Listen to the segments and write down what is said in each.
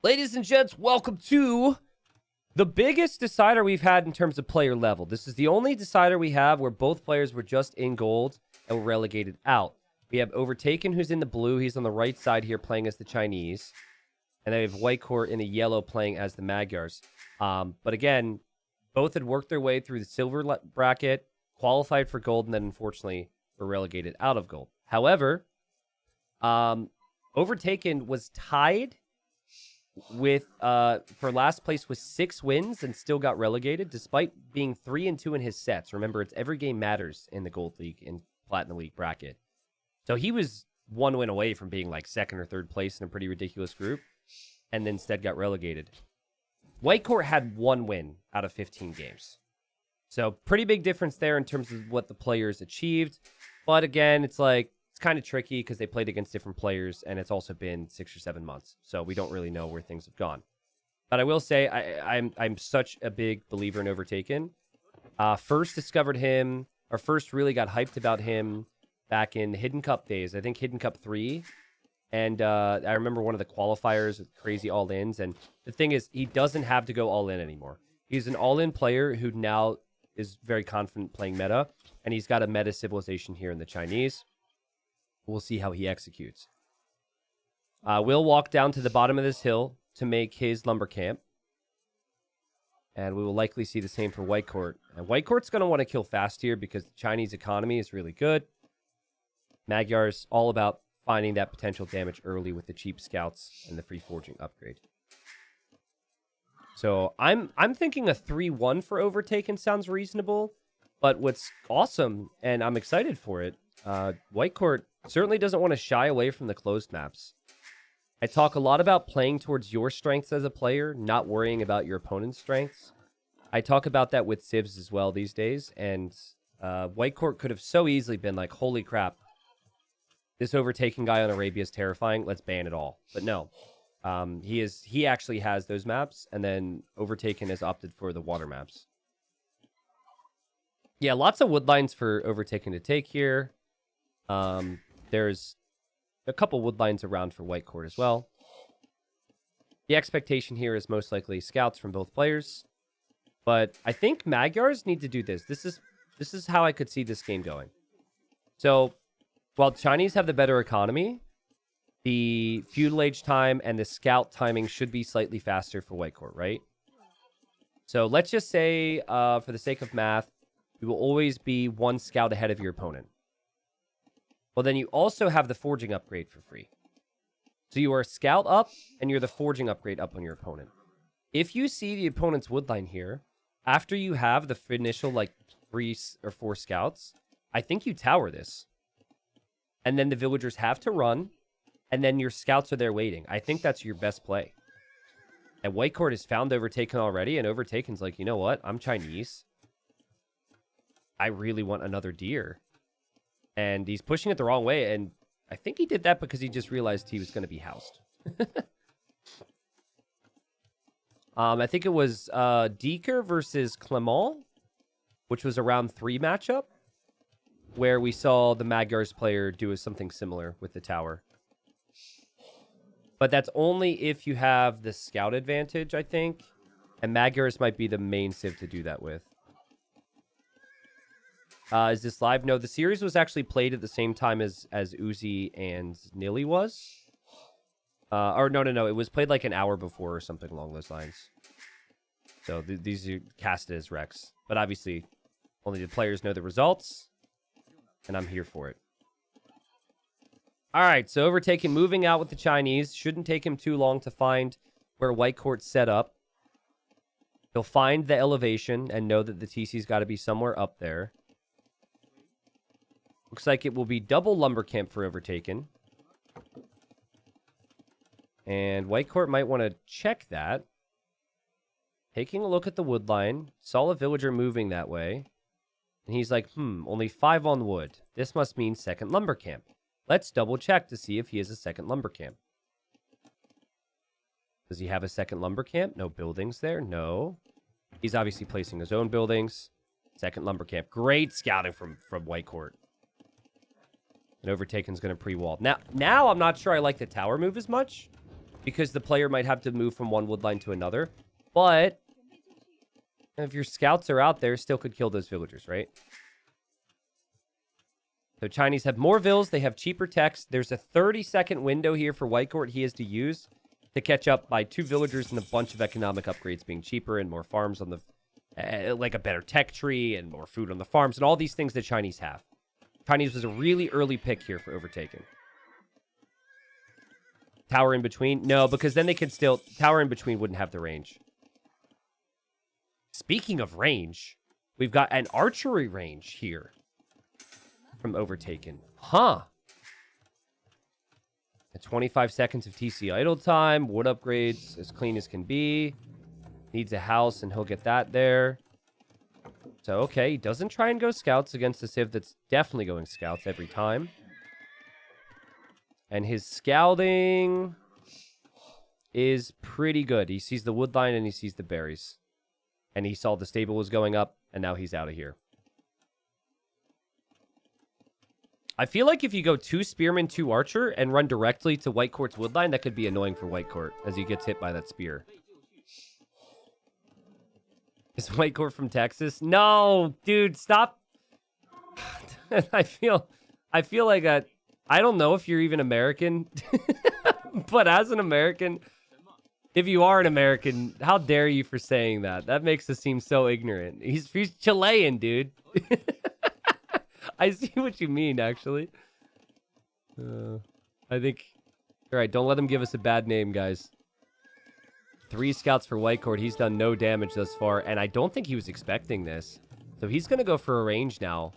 Ladies and gents, welcome to the biggest decider we've had in terms of player level. This is the only decider we have where both players were just in gold and were relegated out. We have Overtaken, who's in the blue. He's on the right side here playing as the Chinese. And then we have Whitecourt in the yellow playing as the Magyars. But again, both had worked their way through the silver bracket, qualified for gold, and then unfortunately were relegated out of gold. However, Overtaken was tied with for last place with 6 wins and still got relegated despite being 3-2 in his sets. Remember, it's every game matters in the Gold League and Platinum League bracket. So he was 1 win away from being like 2nd or 3rd place in a pretty ridiculous group and then instead got relegated. Whitecourt had 1 win out of 15 games. So pretty big difference there in terms of what the players achieved. But again, it's like it's kind of tricky because they played against different players, and it's also been 6 or 7 months, so we don't really know where things have gone. But I will say I'm such a big believer in Overtaken. First discovered him, or first really got hyped about him back in Hidden Cup days. I think Hidden Cup 3, and I remember one of the qualifiers with crazy all-ins. And the thing is, he doesn't have to go all-in anymore. He's an all-in player who now is very confident playing meta, and he's got a meta civilization here in the Chinese. We'll see how he executes. We'll walk down to the bottom of this hill to make his lumber camp. And we will likely see the same for Whitecourt. And Whitecourt's going to want to kill fast here because the Chinese economy is really good. Magyar's all about finding that potential damage early with the cheap scouts and the free forging upgrade. So I'm thinking a 3-1 for Overtaken sounds reasonable. But what's awesome, and I'm excited for it, Whitecourt certainly doesn't want to shy away from the closed maps. I talk a lot about playing towards your strengths as a player, not worrying about your opponent's strengths. I talk about that with civs as well these days, and Whitecourt could have so easily been like, holy crap, this Overtaken guy on Arabia is terrifying, let's ban it all. But no, he actually has those maps, and then Overtaken has opted for the water maps. Yeah, lots of wood lines for Overtaken to take here. There's a couple wood lines around for Whitecourt as well. The expectation here is most likely scouts from both players. But I think Magyars need to do this. This is how I could see this game going. So, while Chinese have the better economy, the feudal age time and the scout timing should be slightly faster for Whitecourt, right? So let's just say, for the sake of math, you will always be 1 scout ahead of your opponent. Well, then you also have the forging upgrade for free. So you are scout up, and you're the forging upgrade up on your opponent. If you see the opponent's woodline here, after you have the initial, 3 or 4 scouts, I think you tower this. And then the villagers have to run, and then your scouts are there waiting. I think that's your best play. And Whitecourt has found Overtaken already, and Overtaken's like, you know what? I'm Chinese. I really want another deer. And he's pushing it the wrong way, and I think he did that because he just realized he was going to be housed. I think it was Deeker versus Clement, which was a round 3 matchup, where we saw the Magyars player do something similar with the tower. But that's only if you have the scout advantage, I think. And Magyars might be the main civ to do that with. Is this live? No, the series was actually played at the same time as Uzi and Nilly was. Or no. It was played like an hour before or something along those lines. So these are casted as Rex. But obviously, only the players know the results. And I'm here for it. All right, so Overtaken moving out with the Chinese. Shouldn't take him too long to find where Whitecourt's set up. He'll find the elevation and know that the TC's got to be somewhere up there. Looks like it will be double lumber camp for Overtaken. And Whitecourt might want to check that. Taking a look at the wood line. Saw a villager moving that way. And he's like, only 5 on wood. This must mean second lumber camp. Let's double check to see if he has a second lumber camp. Does he have a second lumber camp? No buildings there? No. He's obviously placing his own buildings. Second lumber camp. Great scouting from Whitecourt. And Overtaken's going to pre-wall. Now I'm not sure I like the tower move as much. because the player might have to move from one wood line to another. But if your scouts are out there, still could kill those villagers, right? So Chinese have more vills. They have cheaper techs. There's a 30-second window here for Whitecourt he has to use to catch up by 2 villagers and a bunch of economic upgrades being cheaper and more farms on the... like a better tech tree and more food on the farms and all these things that Chinese have. Chinese was a really early pick here for Overtaken. Tower in between? No, because then they could still... Tower in between wouldn't have the range. Speaking of range, we've got an archery range here from Overtaken. Huh. 25 seconds of TC idle time. Wood upgrades as clean as can be. Needs a house, and he'll get that there. So, okay, he doesn't try and go scouts against a civ that's definitely going scouts every time. And his scouting is pretty good. He sees the wood line and he sees the berries. And he saw the stable was going up, and now he's out of here. I feel like if you go 2 spearmen, 2 archer, and run directly to Whitecourt's woodline, that could be annoying for Whitecourt as he gets hit by that spear. Is Whitecourt from Texas? No, dude, stop. I feel like I don't know if you're even American, but as an American, if you are an American, how dare you for saying that? That makes us seem so ignorant. He's Chilean, dude. I see what you mean, actually. I think... All right, don't let him give us a bad name, guys. 3 scouts for Whitecourt. He's done no damage thus far, and I don't think he was expecting this. So he's going to go for a range now,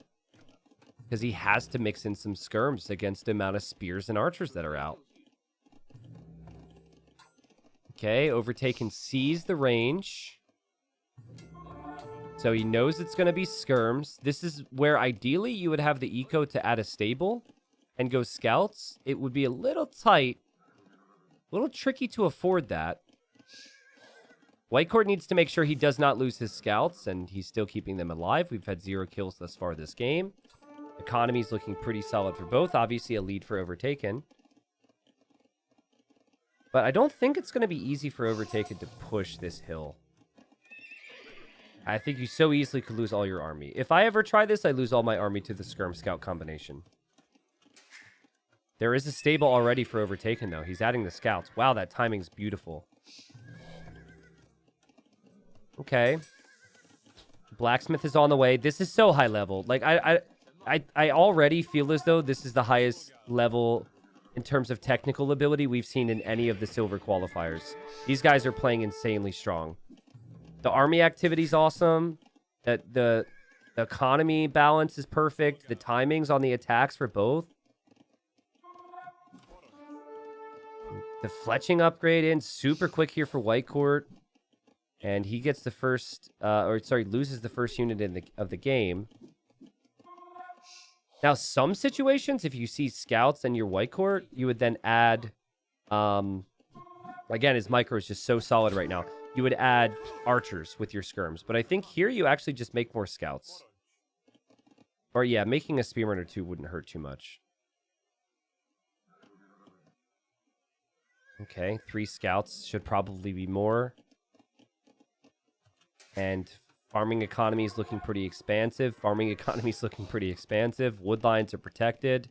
because he has to mix in some skirms against the amount of spears and archers that are out. Okay, Overtaken sees the range. So he knows it's going to be skirms. This is where ideally you would have the eco to add a stable and go scouts. It would be a little tight, a little tricky to afford that. Whitecourt needs to make sure he does not lose his scouts, and he's still keeping them alive. We've had 0 kills thus far this game. Economy's looking pretty solid for both. Obviously a lead for Overtaken. But I don't think it's going to be easy for Overtaken to push this hill. I think you so easily could lose all your army. If I ever try this, I lose all my army to the skirm scout combination. There is a stable already for Overtaken, though. He's adding the scouts. Wow, that timing's beautiful. Okay. Blacksmith is on the way. This is so high level. Like, I already feel as though this is the highest level in terms of technical ability we've seen in any of the silver qualifiers. These guys are playing insanely strong. The army activity's awesome. The economy balance is perfect. The timings on the attacks for both. The fletching upgrade in super quick here for Whitecourt. And he gets the first, loses the first unit of the game. Now, some situations, if you see scouts and your Whitecourt, you would then add, again, his micro is just so solid right now. You would add archers with your skirms. But I think here you actually just make more scouts. Or yeah, making a spearman or 2 wouldn't hurt too much. Okay, 3 scouts should probably be more. And farming economy is looking pretty expansive. Wood lines are protected.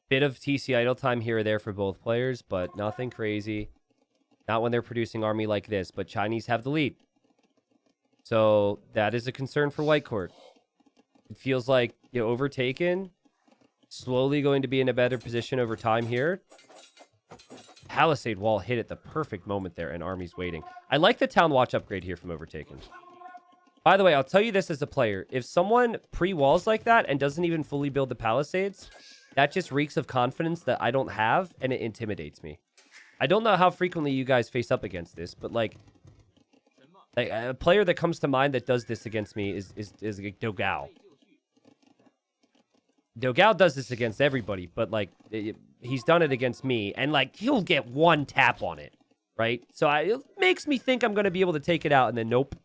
Bit of TC idle time here or there for both players, but nothing crazy. Not when they're producing army like this, but Chinese have the lead. So that is a concern for Whitecourt. It feels like, Overtaken, slowly going to be in a better position over time here. Palisade wall hit at the perfect moment there, and army's waiting. I like the town watch upgrade here from Overtaken. By the way, I'll tell you this as a player. If someone pre-walls like that and doesn't even fully build the palisades, that just reeks of confidence that I don't have, and it intimidates me. I don't know how frequently you guys face up against this, but like a player that comes to mind that does this against me is like Dogao. Dogao does this against everybody, but like he's done it against me, and like he'll get 1 tap on it, right? So it makes me think I'm going to be able to take it out, and then nope.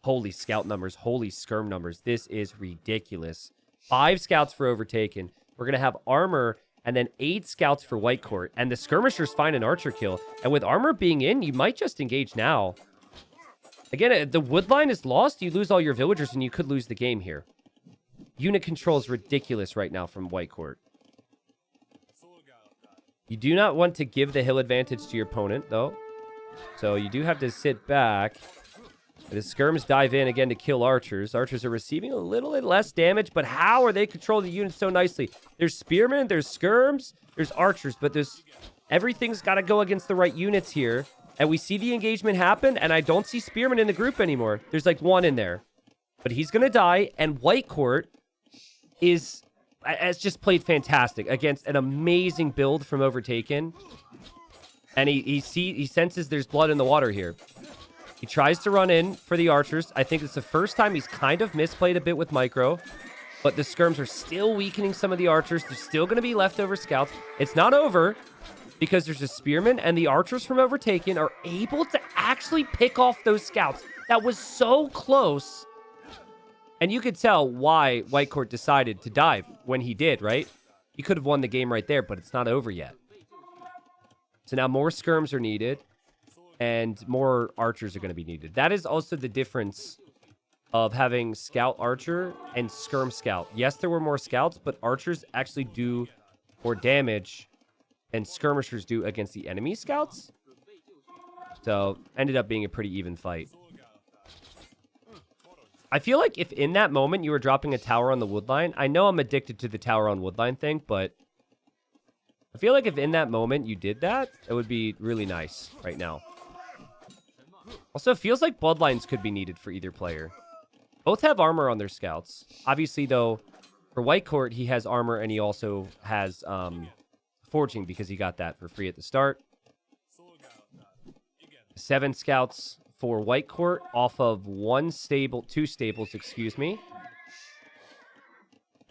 Holy scout numbers, holy skirm numbers. This is ridiculous. 5 scouts for Overtaken. We're going to have armor and then 8 scouts for Whitecourt. And the skirmishers find an archer kill. And with armor being in, you might just engage now. Again, if the wood line is lost, you lose all your villagers, and you could lose the game here. Unit control is ridiculous right now from Whitecourt. You do not want to give the hill advantage to your opponent, though. So you do have to sit back. The skirms dive in again to kill archers. Archers are receiving a little bit less damage, but how are they controlling the units so nicely? There's spearmen, there's skirms, there's archers, but everything's got to go against the right units here. And we see the engagement happen, and I don't see spearmen in the group anymore. There's like one in there. But he's going to die, and Whitecourt has just played fantastic against an amazing build from Overtaken. And he senses there's blood in the water here. He tries to run in for the archers. I think it's the first time he's kind of misplayed a bit with micro. But the skirms are still weakening some of the archers. There's still going to be leftover scouts. It's not over because there's a spearman, and the archers from Overtaken are able to actually pick off those scouts. That was so close. And you could tell why Whitecourt decided to dive when he did, right? He could have won the game right there, but it's not over yet. So now more skirms are needed, and more archers are going to be needed. That is also the difference of having scout archer and skirm scout. Yes, there were more scouts, but archers actually do more damage than skirmishers do against the enemy scouts. So ended up being a pretty even fight. I feel like if in that moment you were dropping a tower on the woodline, I know I'm addicted to the tower on woodline thing, but I feel like if in that moment you did that, it would be really nice right now. Also, it feels like bloodlines could be needed for either player. Both have armor on their scouts. Obviously, though, for Whitecourt, he has armor, and he also has forging because he got that for free at the start. 7 scouts for Whitecourt off of two stables, excuse me.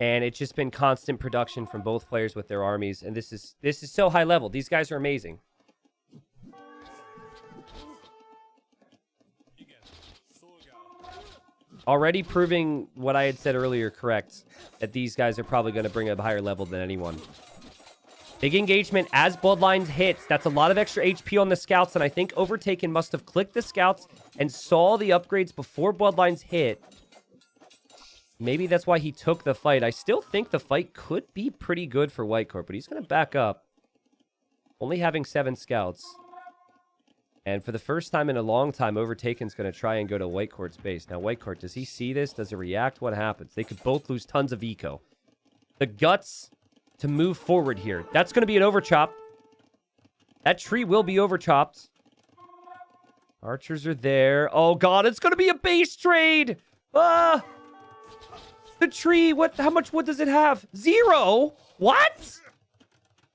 And it's just been constant production from both players with their armies, and this is so high level. These guys are amazing. Already proving what I had said earlier correct, that these guys are probably going to bring a higher level than anyone. Big engagement as Bloodlines hits. That's a lot of extra HP on the scouts, and I think Overtaken must have clicked the scouts and saw the upgrades before Bloodlines hit. Maybe that's why he took the fight. I still think the fight could be pretty good for Whitecourt, but he's going to back up. Only having 7 scouts. And for the first time in a long time, Overtaken's going to try and go to Whitecourt's base. Now, Whitecourt, does he see this? Does it react? What happens? They could both lose tons of eco. The guts to move forward here. That's going to be an overchop. That tree will be overchopped. Archers are there. Oh, God, it's going to be a base trade. Ah! The tree, how much wood does it have? 0? What?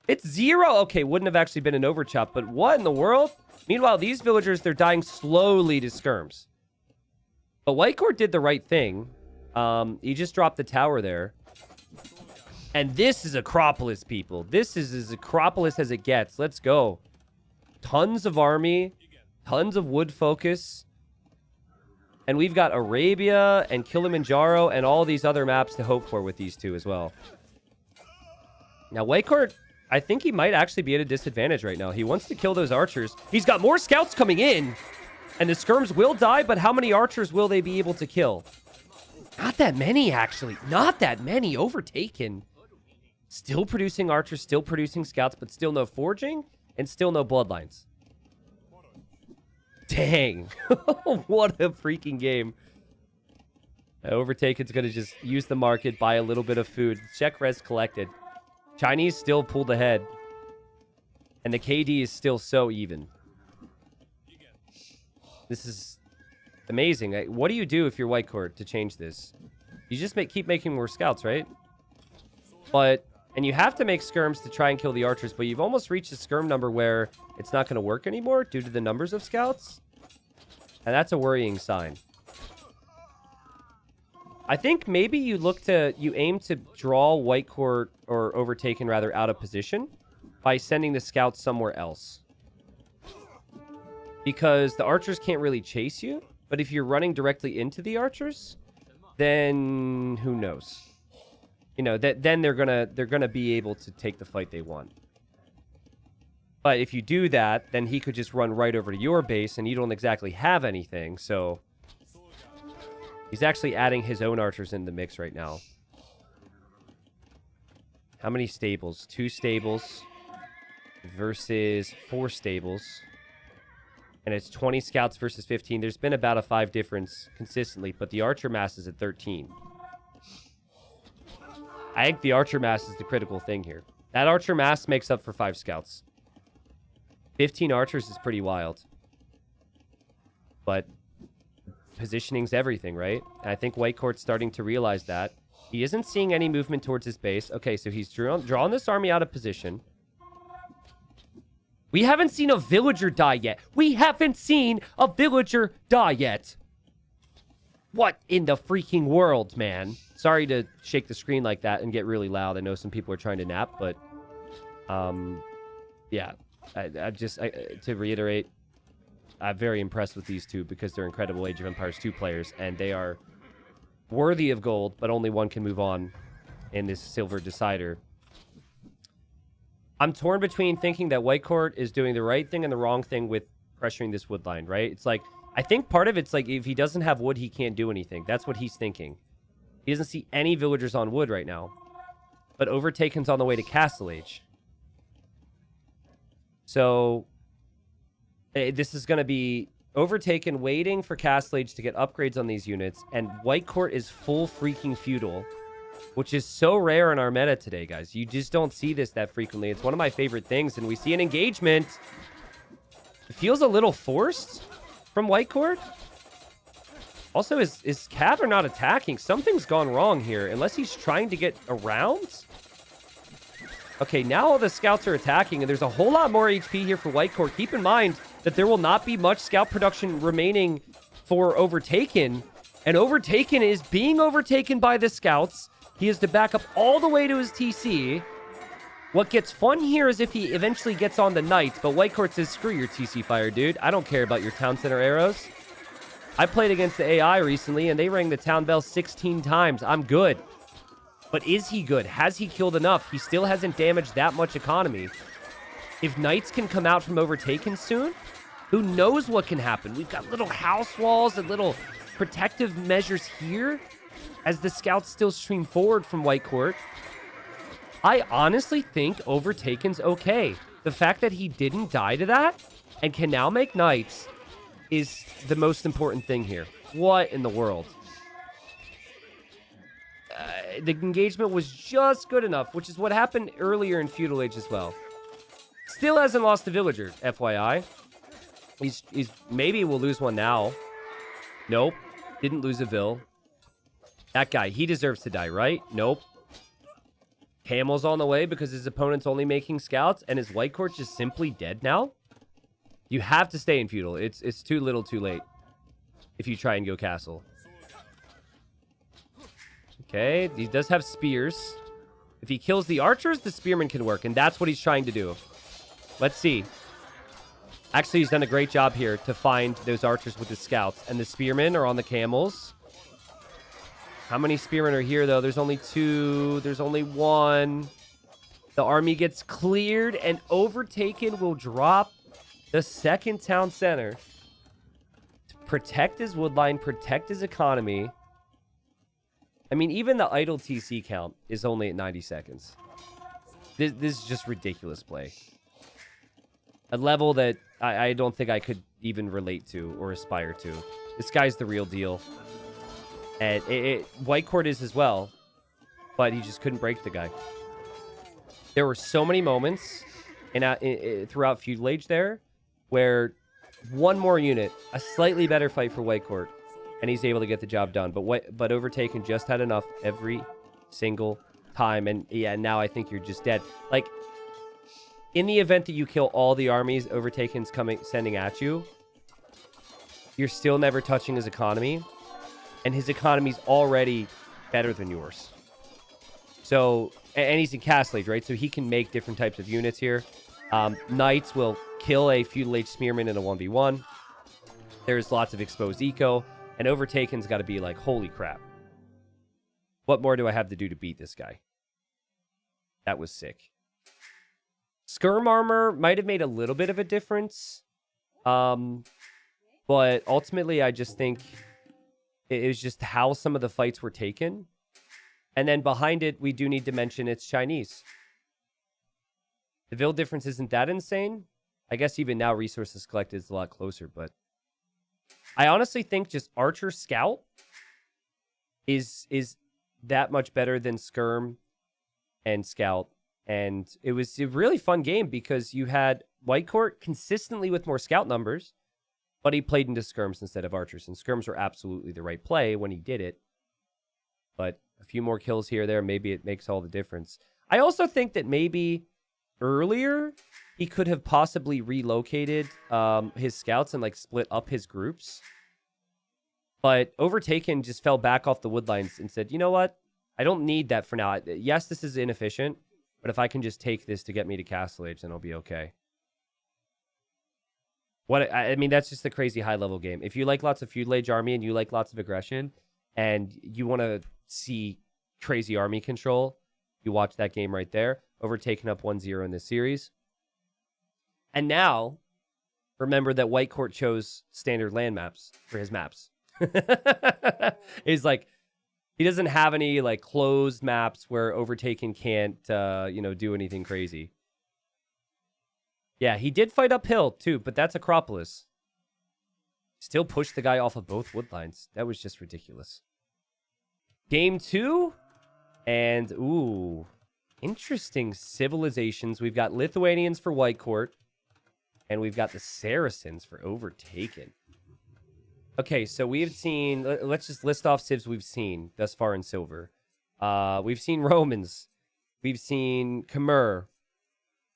It's 0? Okay, wouldn't have actually been an overchop, but what in the world? Meanwhile, these villagers, they're dying slowly to skirms. But Whitecourt did the right thing. He just dropped the tower there. And this is Acropolis, people. This is as Acropolis as it gets. Let's go. Tons of army. Tons of wood focus. And we've got Arabia and Kilimanjaro and all these other maps to hope for with these two as well. Now, Whitecourt, I think he might actually be at a disadvantage right now. He wants to kill those archers. He's got more scouts coming in. And the skirms will die, but how many archers will they be able to kill? Not that many, actually. Not that many. Overtaken. Still producing archers, still producing scouts, but still no forging and still no bloodlines. Dang. What a freaking game. Overtaken's going to just use the market, buy a little bit of food. Check res collected. Chinese still pulled ahead. And the KD is still so even. This is amazing. What do you do if you're Whitecourt to change this? You just keep making more scouts, right? And you have to make skirms to try and kill the archers, but you've almost reached a skirm number where it's not going to work anymore due to the numbers of scouts. And that's a worrying sign. I think maybe you aim to draw Whitecourt, or Overtaken rather, out of position by sending the scouts somewhere else. Because the archers can't really chase you, but if you're running directly into the archers, then who knows? you know, then they're gonna be able to take the fight they want. But if you do that, then he could just run right over to your base, and you don't exactly have anything. So he's actually adding his own archers in the mix right now. How many stables? 2 stables versus 4 stables. And it's 20 scouts versus 15. There's been about a 5 difference consistently, but the archer mass is at 13. I think the archer mass is the critical thing here. That archer mass makes up for 5 scouts. 15 archers is pretty wild. But positioning's everything, right? And I think Whitecourt's starting to realize that. He isn't seeing any movement towards his base. Okay, so he's drawn this army out of position. We haven't seen a villager die yet. We haven't seen a villager die yet. What in the freaking world, man? Sorry to shake the screen like that and get really loud. I know some people are trying to nap, but yeah. To reiterate, I'm very impressed with these two because they're incredible Age of Empires 2 players, and they are worthy of gold, but only one can move on in this silver decider. I'm torn between thinking that Whitecourt is doing the right thing and the wrong thing with pressuring this wood line, right? It's like, I think part of it's like, if he doesn't have wood, he can't do anything. That's what he's thinking. He doesn't see any villagers on wood right now. But Overtaken's on the way to Castle Age. So this is going to be Overtaken waiting for Castle Age to get upgrades on these units, and Whitecourt is full freaking feudal, which is so rare in our meta today, guys. You just don't see this that frequently. It's one of my favorite things, and we see an engagement. It feels a little forced from Whitecourt. Also, is Cav are not attacking? Something's gone wrong here, unless he's trying to get around. Okay, now all the scouts are attacking, and there's a whole lot more HP here for Whitecourt. Keep in mind that there will not be much scout production remaining for Overtaken, and Overtaken is being overtaken by the scouts. He has to back up all the way to his TC. What gets fun here is if he eventually gets on the Knights, but Whitecourt says, screw your TC fire, dude. I don't care about your town center arrows. I played against the AI recently, and they rang the town bell 16 times. I'm good. But is he good? Has he killed enough? He still hasn't damaged that much economy. If Knights can come out from Overtaken soon, who knows what can happen? We've got little house walls and little protective measures here as the scouts still stream forward from Whitecourt. I honestly think Overtaken's okay. The fact that he didn't die to that and can now make Knights is the most important thing here. What in the world? The engagement was just good enough, which is what happened earlier in Feudal Age as well. Still hasn't lost a villager, FYI. He's maybe we'll lose one now. Nope. Didn't lose a vill. That guy, he deserves to die, right? Nope. Camel's on the way because his opponent's only making scouts, and his Whitecourt just simply dead now? You have to stay in Feudal. It's too little too late if you try and go castle. Okay, he does have spears. If he kills the archers, the spearmen can work, and that's what he's trying to do. Let's see. Actually, he's done a great job here to find those archers with the scouts, and the spearmen are on the camels. How many spearmen are here, though? There's only 2. There's only 1. The army gets cleared, and Overtaken will drop the second town center to protect his woodline, protect his economy. I mean, even the idle TC count is only at 90 seconds. This is just ridiculous play. A level that I don't think I could even relate to or aspire to. This guy's the real deal. And Whitecourt is as well, but he just couldn't break the guy. There were so many moments throughout Feudal Age there where one more unit, a slightly better fight for Whitecourt, and he's able to get the job done. But Overtaken just had enough every single time. And yeah, now I think you're just dead. Like, in the event that you kill all the armies Overtaken's sending at you, you're still never touching his economy. And his economy's already better than yours. So, and he's in Castle Age, right? So he can make different types of units here. Knights will kill a Feudal Age Spearman in a 1v1. There's lots of exposed eco. And Overtaken's got to be like, holy crap. What more do I have to do to beat this guy? That was sick. Skirm armor might have made a little bit of a difference. But ultimately, I just think it was just how some of the fights were taken. And then behind it, we do need to mention it's Chinese. The build difference isn't that insane. I guess even now resources collected is a lot closer, but I honestly think just Archer Scout is that much better than Skirm and Scout. And it was a really fun game because you had Whitecourt consistently with more Scout numbers, but he played into Skirms instead of Archers. And Skirms were absolutely the right play when he did it. But a few more kills here or there, maybe it makes all the difference. I also think that maybe earlier he could have possibly relocated his scouts and like split up his groups. But Overtaken just fell back off the woodlines and said, you know what? I don't need that for now. Yes, this is inefficient, but if I can just take this to get me to Castle Age, then I'll be okay. I mean, that's just a crazy high-level game. If you like lots of feudal age army and you like lots of aggression and you want to see crazy army control, you watch that game right there. Overtaken up 1-0 in this series. And now, remember that Whitecourt chose standard land maps for his maps. He's like, he doesn't have any like closed maps where Overtaken can't, do anything crazy. Yeah, he did fight uphill too, but that's Acropolis. Still pushed the guy off of both woodlines. That was just ridiculous. Game 2. And, ooh, interesting civilizations. We've got Lithuanians for Whitecourt. And we've got the Saracens for Overtaken. Okay, so we've seen... Let's just list off civs we've seen thus far in Silver. We've seen Romans. We've seen Khmer.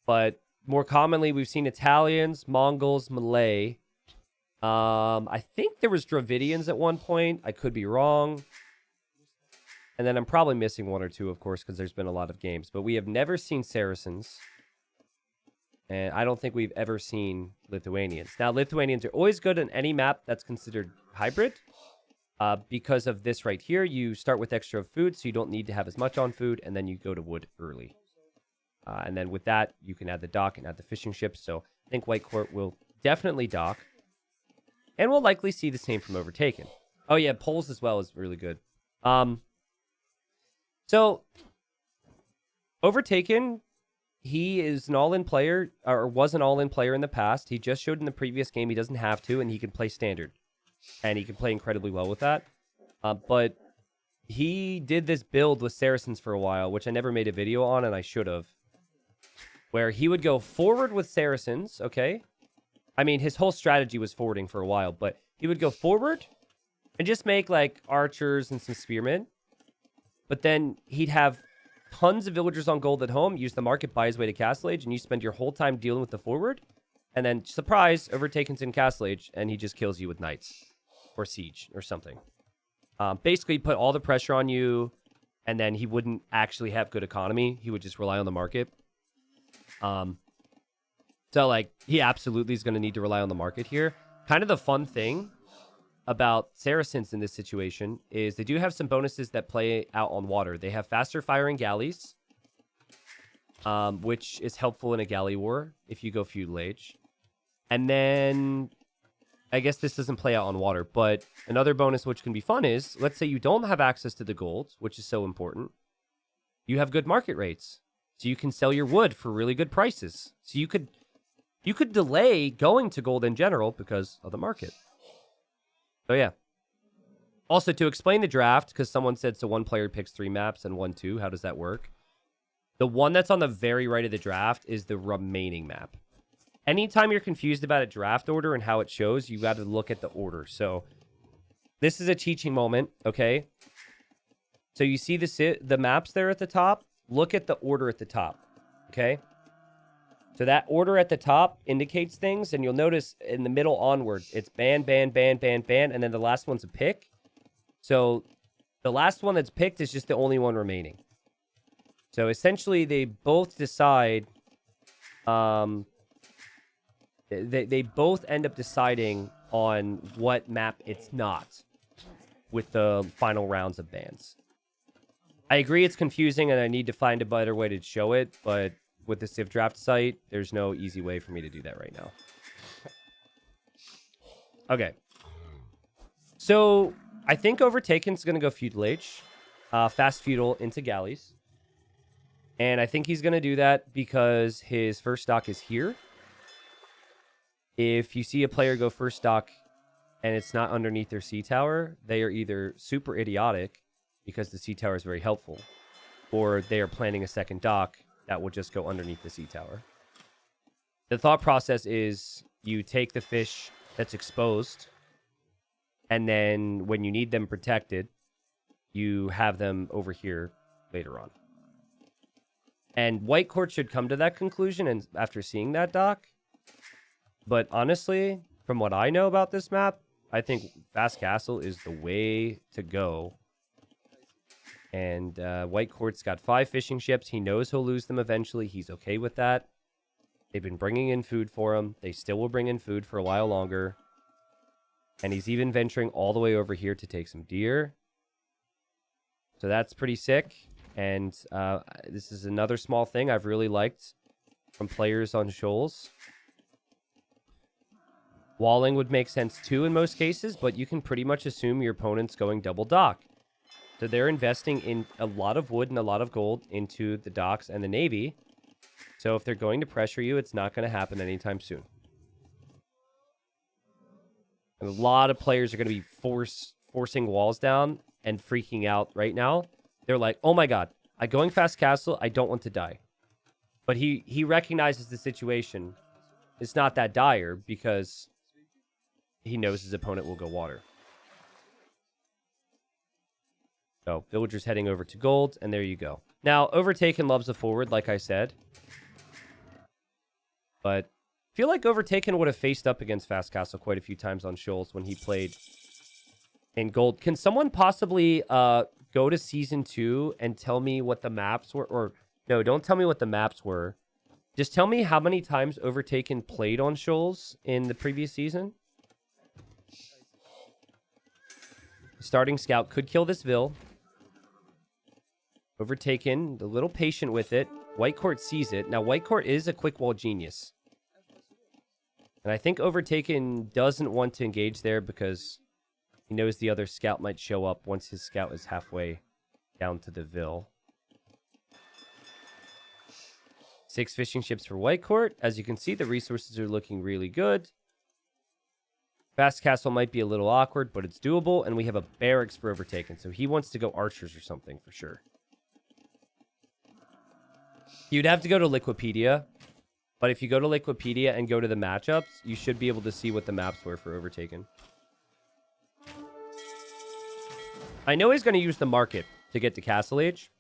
But more commonly, we've seen Italians, Mongols, Malay. I think there was Dravidians at one point. I could be wrong. And then I'm probably missing one or two, of course, because there's been a lot of games. But we have never seen Saracens. And I don't think we've ever seen Lithuanians. Now, Lithuanians are always good on any map that's considered hybrid. Because of this right here, you start with extra food, so you don't need to have as much on food, and then you go to wood early. And then with that, you can add the dock and add the fishing ships. So I think Whitecourt will definitely dock. And we'll likely see the same from Overtaken. Oh yeah, Poles as well is really good. So Overtaken, he is an all-in player, or was an all-in player in the past. He just showed in the previous game he doesn't have to, and he can play standard. And he can play incredibly well with that. But he did this build with Saracens for a while, which I never made a video on, and I should have. Where he would go forward with Saracens, okay? I mean, his whole strategy was forwarding for a while, but he would go forward and just make, like, archers and some spearmen. But then he'd have tons of villagers on gold at home, use the market, buy his way to Castle Age, and you spend your whole time dealing with the forward. And then, surprise, Overtaken's in Castle Age, and he just kills you with knights. Or siege, or something. Basically, put all the pressure on you, and then he wouldn't actually have good economy. He would just rely on the market. So, like, he absolutely is going to need to rely on the market here. Kind of the fun thing about Saracens in this situation is they do have some bonuses that play out on water. They have faster firing galleys, which is helpful in a galley war if you go feudal age. And then, I guess this doesn't play out on water, but another bonus which can be fun is, let's say you don't have access to the gold, which is so important. You have good market rates. So you can sell your wood for really good prices. So you could delay going to gold in general because of the market. So yeah. Also, to explain the draft, because someone said, so one player picks 3 maps and 1, 2. How does that work? The one that's on the very right of the draft is the remaining map. Anytime you're confused about a draft order and how it shows, you got to look at the order. So this is a teaching moment, okay? So you see the maps there at the top? Look at the order at the top, okay? So that order at the top indicates things, and you'll notice in the middle onward, it's ban, ban, ban, ban, ban, and then the last one's a pick. So the last one that's picked is just the only one remaining. So essentially, they both decide... They both end up deciding on what map it's not with the final rounds of bans. I agree it's confusing and I need to find a better way to show it, but with the Civ Draft site, there's no easy way for me to do that right now. Okay. So I think Overtaken's going to go Feudal Age. Fast Feudal into Galleys. And I think he's going to do that because his first stock is here. If you see a player go first stock and it's not underneath their sea tower, they are either super idiotic because the sea tower is very helpful, or they are planning a second dock that will just go underneath the sea tower. The thought process is you take the fish that's exposed, and then when you need them protected, you have them over here later on. And Whitecourt should come to that conclusion and after seeing that dock. But honestly, from what I know about this map, I think Fast Castle is the way to go. And Whitecourt's got 5 fishing ships. He knows he'll lose them eventually. He's okay with that. They've been bringing in food for him. They still will bring in food for a while longer. And he's even venturing all the way over here to take some deer. So that's pretty sick. And this is another small thing I've really liked from players on Shoals. Walling would make sense too in most cases, but you can pretty much assume your opponent's going double dock. So they're investing in a lot of wood and a lot of gold into the docks and the navy. So if they're going to pressure you, it's not going to happen anytime soon. And a lot of players are going to be forcing walls down and freaking out right now. They're like, oh my god, I'm going Fast Castle. I don't want to die. But he recognizes the situation. It's not that dire because he knows his opponent will go water. So villagers heading over to gold, and there you go. Now, Overtaken loves a forward, like I said. But I feel like Overtaken would have faced up against Fast Castle quite a few times on Shoals when he played in gold. Can someone possibly go to Season 2 and tell me what the maps were? Or, no, don't tell me what the maps were. Just tell me how many times Overtaken played on Shoals in the previous season. Starting scout could kill this Vill. Overtaken, a little patient with it. Whitecourt sees it. Now, Whitecourt is a quick wall genius. And I think Overtaken doesn't want to engage there because he knows the other scout might show up once his scout is halfway down to the Vill. 6 fishing ships for Whitecourt. As you can see, the resources are looking really good. Fast Castle might be a little awkward, but it's doable. And we have a barracks for Overtaken. So he wants to go archers or something for sure. You'd have to go to Liquipedia. But if you go to Liquipedia and go to the matchups, you should be able to see what the maps were for Overtaken. I know he's going to use the market to get to Castle Age.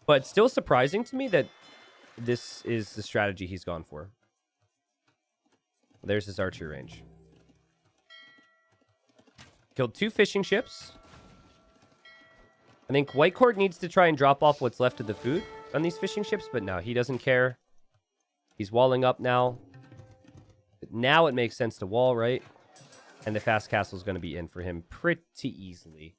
But it's still surprising to me that this is the strategy he's gone for. There's his archery range. Killed 2 fishing ships. I think Whitecourt needs to try and drop off what's left of the food on these fishing ships, but no, he doesn't care. He's walling up now. Now it makes sense to wall, right? And the Fast Castle is going to be in for him pretty easily.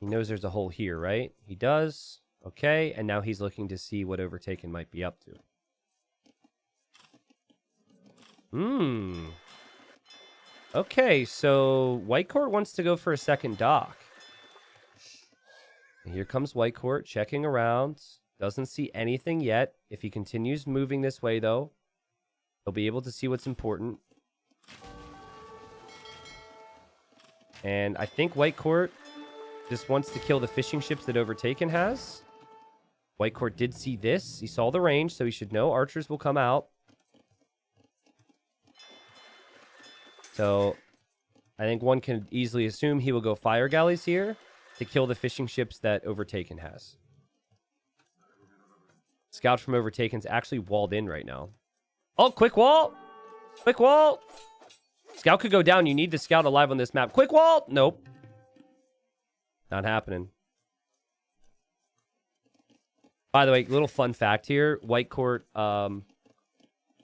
He knows there's a hole here, right? He does. Okay, and now he's looking to see what Overtaken might be up to. Okay, so Whitecourt wants to go for a second dock. Here comes Whitecourt, checking around. Doesn't see anything yet. If he continues moving this way, though, he'll be able to see what's important. And I think Whitecourt just wants to kill the fishing ships that Overtaken has. Whitecourt did see this. He saw the range, so he should know archers will come out. So I think one can easily assume he will go fire galleys here to kill the fishing ships that Overtaken has. Scout from Overtaken's actually walled in right now. Oh, quick wall! Quick wall! Scout could go down. You need the scout alive on this map. Quick wall! Nope. Not happening. By the way, little fun fact here. Whitecourt, at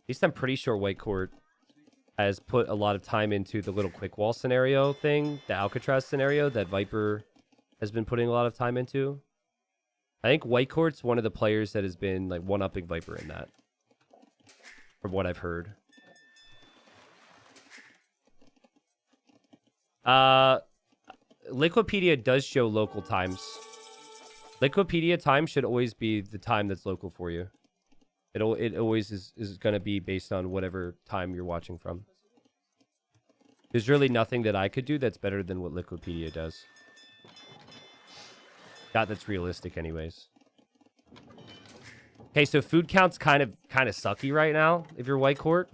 least I'm pretty sure Whitecourt has put a lot of time into the little quick wall scenario thing, the Alcatraz scenario that Viper has been putting a lot of time into. I think Whitecourt's one of the players that has been like one-upping Viper in that, from what I've heard. Liquipedia does show local times. Liquipedia time should always be the time that's local for you. It always is going to be based on whatever time you're watching from. There's really nothing that I could do that's better than what Liquipedia does. God, that's realistic anyways. Okay, so food count's kind of sucky right now if you're Whitecourt.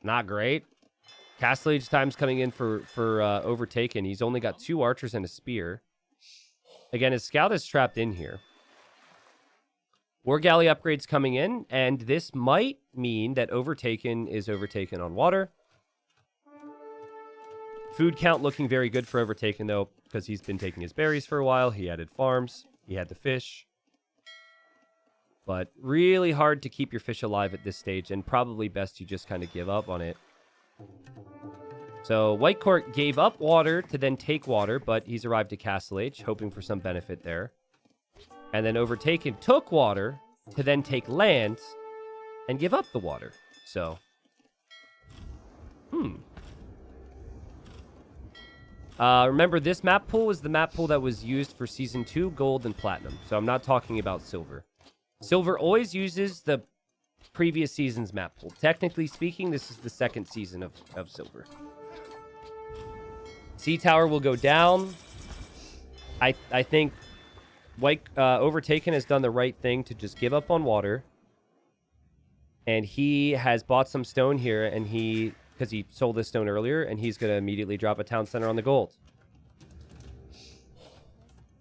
Not great. Castle Age time's coming in for Overtaken. He's only got 2 archers and a spear. Again, his scout is trapped in here. War Galley upgrades coming in, and this might mean that Overtaken is Overtaken on water. Food count looking very good for Overtaken, though, because he's been taking his berries for a while. He added farms. He had the fish. But really hard to keep your fish alive at this stage, and probably best you just kind of give up on it. So Whitecourt gave up water to then take water, but he's arrived at Castle Age, hoping for some benefit there. And then Overtaken took water to then take land and give up the water. So, remember, this map pool was the map pool that was used for Season 2, Gold, and Platinum. So I'm not talking about Silver. Silver always uses the previous season's map pool. Technically speaking, this is the 2nd season of Silver. Sea Tower will go down. I think Overtaken has done the right thing to just give up on water. And he has bought some stone here, and because he sold this stone earlier, and he's going to immediately drop a town center on the gold.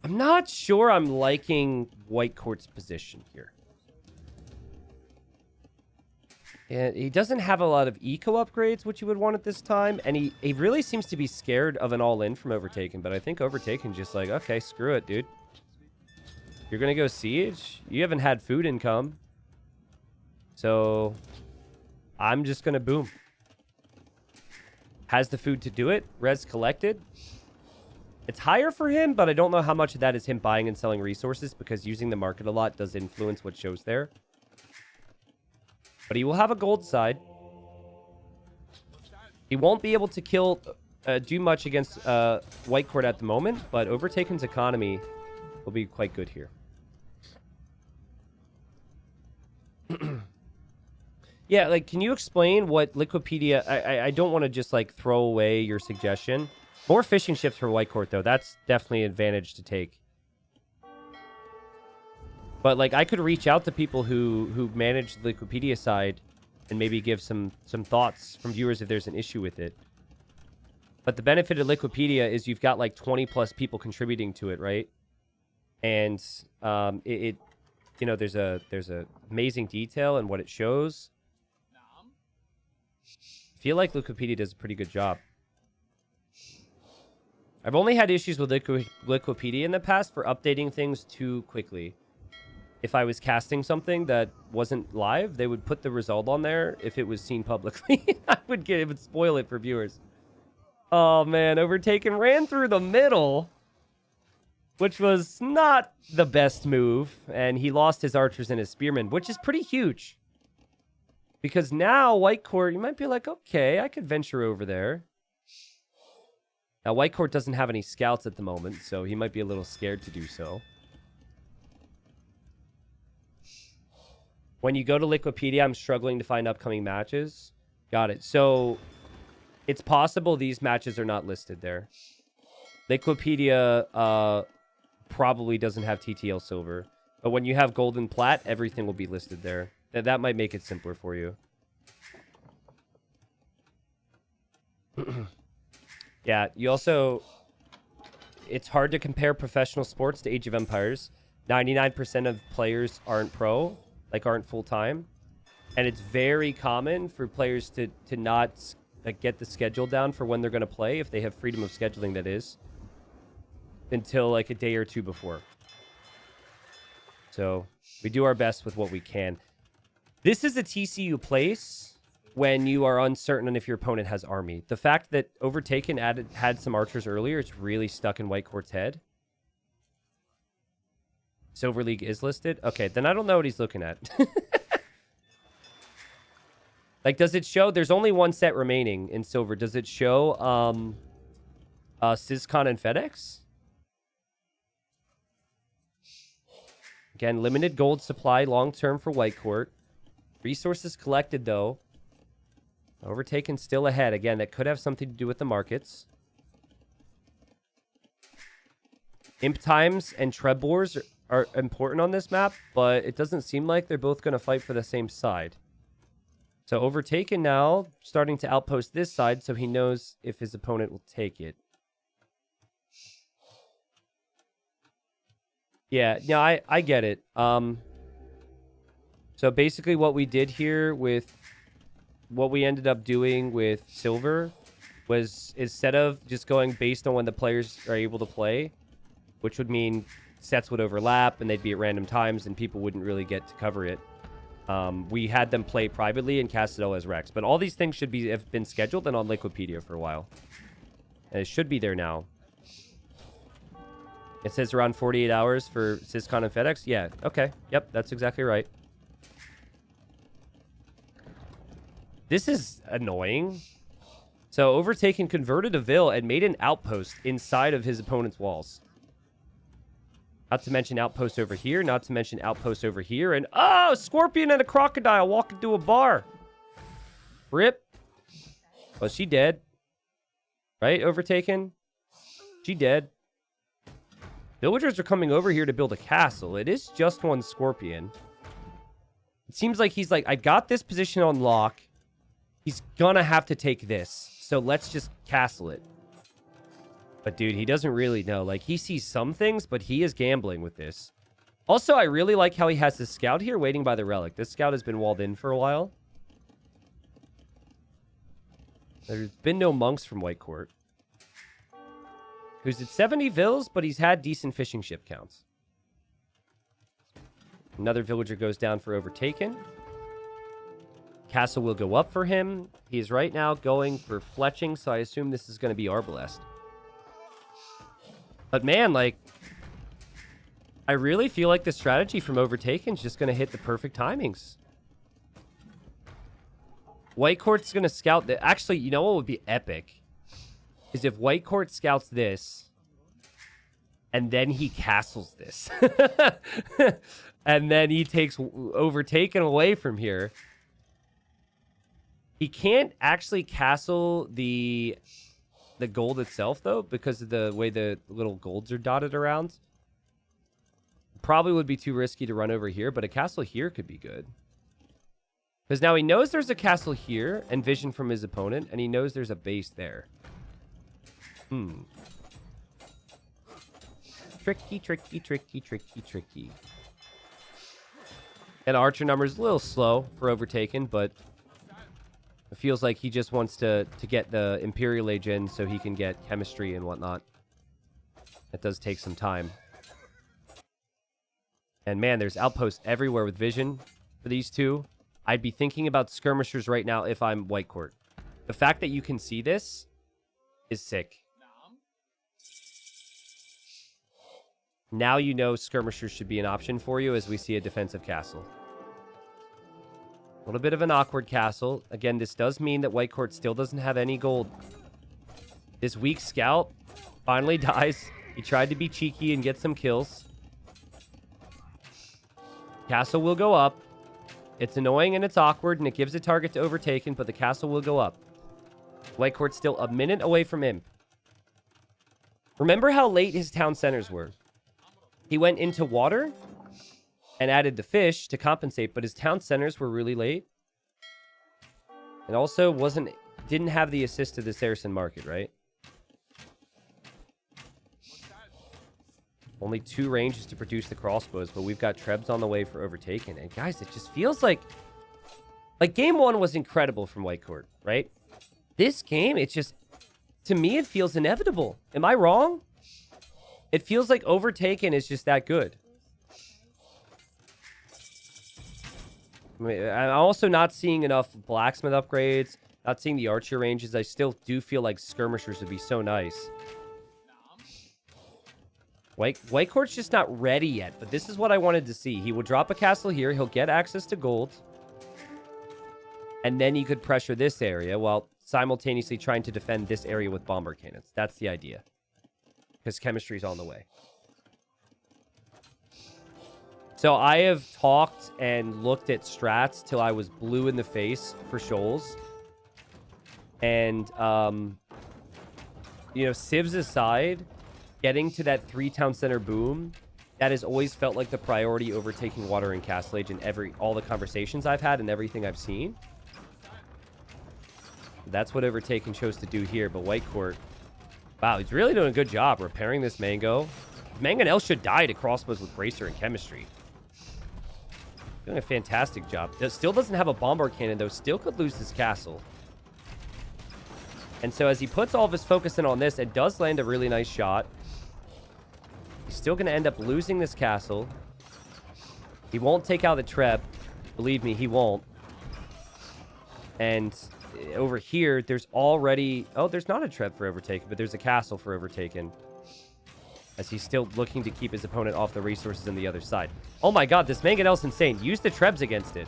I'm not sure I'm liking Whitecourt's position here. And he doesn't have a lot of eco upgrades, which you would want at this time. And he really seems to be scared of an all-in from Overtaken. But I think Overtaken's just like, okay, screw it, dude. You're going to go siege? You haven't had food income. So I'm just going to boom. Has the food to do it. Res collected. It's higher for him, but I don't know how much of that is him buying and selling resources, because using the market a lot does influence what shows there. But he will have a gold side. He won't be able to do much against Whitecourt at the moment, but Overtaken's economy will be quite good here. Yeah, like, can you explain what Liquipedia... I don't want to just, like, throw away your suggestion. More fishing ships for Whitecourt, though. That's definitely an advantage to take. But, like, I could reach out to people who manage the Liquipedia side and maybe give some thoughts from viewers if there's an issue with it. But the benefit of Liquipedia is you've got, like, 20-plus people contributing to it, right? And you know, there's a amazing detail in what it shows. I feel like Liquipedia does a pretty good job. I've only had issues with Liquipedia in the past for updating things too quickly. If I was casting something that wasn't live, they would put the result on there if it was seen publicly. It would spoil it for viewers. Oh man, Overtaken ran through the middle, which was not the best move, and he lost his archers and his spearmen, which is pretty huge. Because now Whitecourt, you might be like, okay, I could venture over there. Now, Whitecourt doesn't have any scouts at the moment, so he might be a little scared to do so. When you go to Liquipedia, I'm struggling to find upcoming matches. Got it. So, it's possible these matches are not listed there. Liquipedia probably doesn't have TTL Silver. But when you have Gold and Plat, everything will be listed there. That might make it simpler for you. Yeah, you also... It's hard to compare professional sports to Age of Empires. 99% of players aren't pro, like aren't full-time. And it's very common for players to not get the schedule down for when they're going to play, if they have freedom of scheduling, that is, until like a day or two before. So we do our best with what we can. This is a TCU place. when you are uncertain on if your opponent has army. The fact that Overtaken had some archers earlier, it's really stuck in Whitecourt's head. Silver League is listed? Okay, then I don't know what he's looking at. Like, does it show... There's only one set remaining in silver. Does it show Syscon and FedEx? Again, limited gold supply long-term for Whitecourt. Resources collected, though. Overtaken still ahead. Again, that could have something to do with the markets. Imp times and Trebors are important on this map, but it doesn't seem like they're both going to fight for the same side. So Overtaken now starting to outpost this side so he knows if his opponent will take it. Yeah, no, I get it. So basically what we did here with what we ended up doing with silver was instead of just going based on when the players are able to play, which would mean sets would overlap and they'd be at random times and people wouldn't really get to cover it. We had them play privately and cast it all as Rex. But all these things should have been scheduled and on Liquipedia for a while. And it should be there now. It says around 48 hours for Syscon and FedEx. Yeah, okay. Yep, that's exactly right. This is annoying. So Overtaken converted a Vil and made an outpost inside of his opponent's walls. Not to mention outpost over here. Not to mention outpost over here. And, oh, Scorpion and a crocodile walk into a bar. Rip. Well, she dead. Right, Overtaken? She dead. Villagers are coming over here to build a castle. It is just one Scorpion. It seems like he's like, I got this position on lock. He's gonna have to take this. So let's just castle it. But dude, he doesn't really know. Like, he sees some things, but he is gambling with this. Also, I really like how he has this scout here waiting by the relic. This scout has been walled in for a while. There's been no monks from Whitecourt. Who's at 70 Vils, but he's had decent fishing ship counts. Another villager goes down for Overtaken. Castle will go up for him. He's right now going for fletching, so I assume this is going to be Arbalest. But man, like, I really feel like the strategy from Overtaken is just going to hit the perfect timings. Whitecourt's going to scout the... Actually, you know what would be epic? Is if Whitecourt scouts this, and then he castles this. And then he takes Overtaken away from here. He can't actually castle the gold itself, though, because of the way the little golds are dotted around. Probably would be too risky to run over here, but a castle here could be good. Because now he knows there's a castle here and vision from his opponent, and he knows there's a base there. Tricky, tricky, tricky, tricky, tricky. And archer number's a little slow for Overtaken, but it feels like he just wants to get the Imperial Age in so he can get chemistry and whatnot. That does take some time. And man, there's outposts everywhere with vision for these two. I'd be thinking about skirmishers right now if I'm Whitecourt. The fact that you can see this is sick. Now you know skirmishers should be an option for you as we see a defensive castle. A little bit of an awkward castle. Again, this does mean that Whitecourt still doesn't have any gold. This weak scout finally dies. He tried to be cheeky and get some kills. Castle will go up. It's annoying and it's awkward, and it gives a target to Overtaken, but the castle will go up. Whitecourt's still a minute away from Imp. Remember how late his town centers were? He went into water and added the fish to compensate, but his town centers were really late. And also didn't have the assist to the Saracen market, right? Only 2 ranges to produce the crossbows, but we've got Trebs on the way for Overtaken. And guys, it just feels like game 1 was incredible from Whitecourt, right? This game, it's just, to me, it feels inevitable. Am I wrong? It feels like Overtaken is just that good. I mean, I'm also not seeing enough blacksmith upgrades, not seeing the archer ranges. I still do feel like skirmishers would be so nice. Whitecourt's just not ready yet, but this is what I wanted to see. He will drop a castle here. He'll get access to gold. And then he could pressure this area while simultaneously trying to defend this area with bomber cannons. That's the idea. Because chemistry's on the way. So I have talked and looked at strats till I was blue in the face for Shoals. And, you know, civs aside, getting to that 3-town center boom, that has always felt like the priority over taking water in Castle Age in all the conversations I've had and everything I've seen. That's what Overtaken chose to do here, but Whitecourt, wow, he's really doing a good job repairing this Mango. Mangonel should die to crossbows with Bracer and Chemistry. Doing a fantastic job. Still doesn't have a bombard cannon, though. Still could lose this castle. And so as he puts all of his focus in on this, it does land a really nice shot. He's still going to end up losing this castle. He won't take out the Treb. Believe me, he won't. And over here, there's already... Oh, there's not a Treb for Overtaken, but there's a castle for Overtaken. As he's still looking to keep his opponent off the resources on the other side. Oh my god, this Mangonel's insane. Use the Trebs against it.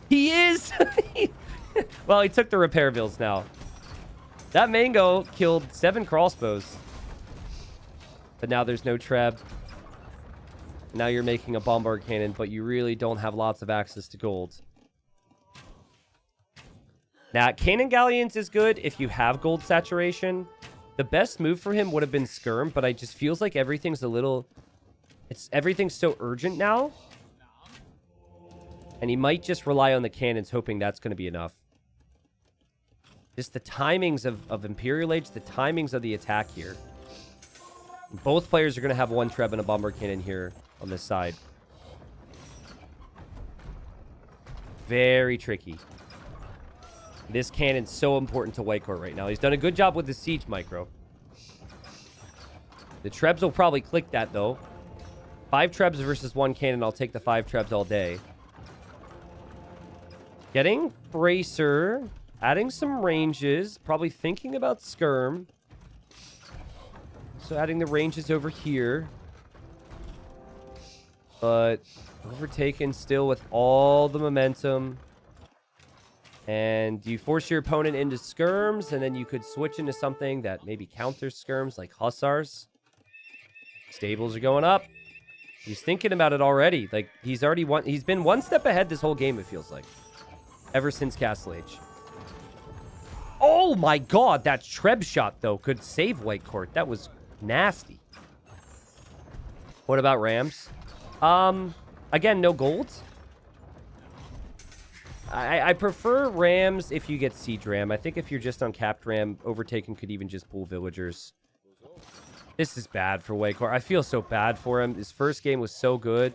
He is! Well, he took the repair bills now. That Mango killed 7 crossbows. But now there's no Treb. Now you're making a bombard cannon, but you really don't have lots of access to gold. Now, Cannon Galleons is good if you have gold saturation. The best move for him would have been Skirm, but I just feels like everything's a little... Everything's so urgent now. And he might just rely on the cannons, hoping that's going to be enough. Just the timings of Imperial Age, the timings of the attack here. Both players are going to have one Treb and a bomber cannon here on this side. Very tricky. This cannon's so important to Whitecourt right now. He's done a good job with the siege micro. The Trebs will probably click that, though. 5 Trebs versus 1 cannon. I'll take the 5 Trebs all day. Getting Bracer. Adding some ranges. Probably thinking about Skirm. So adding the ranges over here. But Overtaken still with all the momentum. And you force your opponent into skirms, and then you could switch into something that maybe counters skirms, like Hussars. Stables are going up. He's thinking about it already. Like, he's been one step ahead this whole game, it feels like. Ever since Castle Age. Oh my god, that Treb shot, though, could save Whitecourt. That was nasty. What about Rams? Again, no gold. I prefer Rams if you get Siege Ram. I think if you're just on capped Ram, Overtaken could even just pull Villagers. This is bad for Whitecourt. I feel so bad for him. His first game was so good.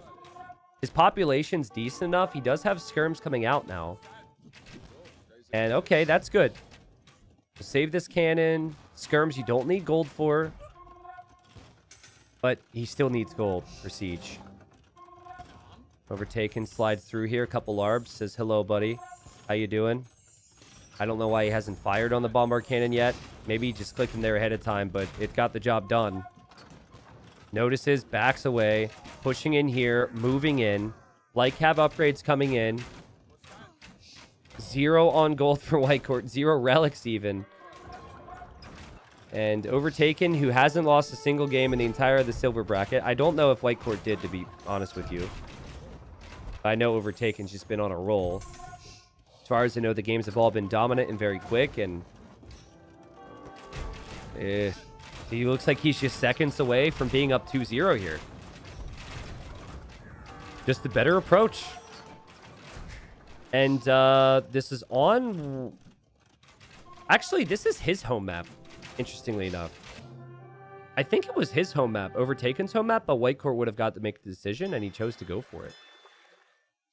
His population's decent enough. He does have skirms coming out now. And okay, that's good. Save this cannon. Skirms you don't need gold for. But he still needs gold for Siege. Overtaken slides through here. A couple Larbs. Says, hello, buddy. How you doing? I don't know why he hasn't fired on the bombard cannon yet. Maybe he just clicked him there ahead of time, but it got the job done. Notices, backs away. Pushing in here. Moving in. Like have upgrades coming in. 0 on gold for Whitecourt. 0 relics even. And Overtaken, who hasn't lost a single game in the entire of the silver bracket. I don't know if Whitecourt did, to be honest with you. I know Overtaken's just been on a roll. As far as I know, the games have all been dominant and very quick, and he looks like he's just seconds away from being up 2-0 here. Just the better approach. And this is on... Actually, this is his home map, interestingly enough. I think it was his home map, Overtaken's home map, but Whitecourt would have got to make the decision, and he chose to go for it.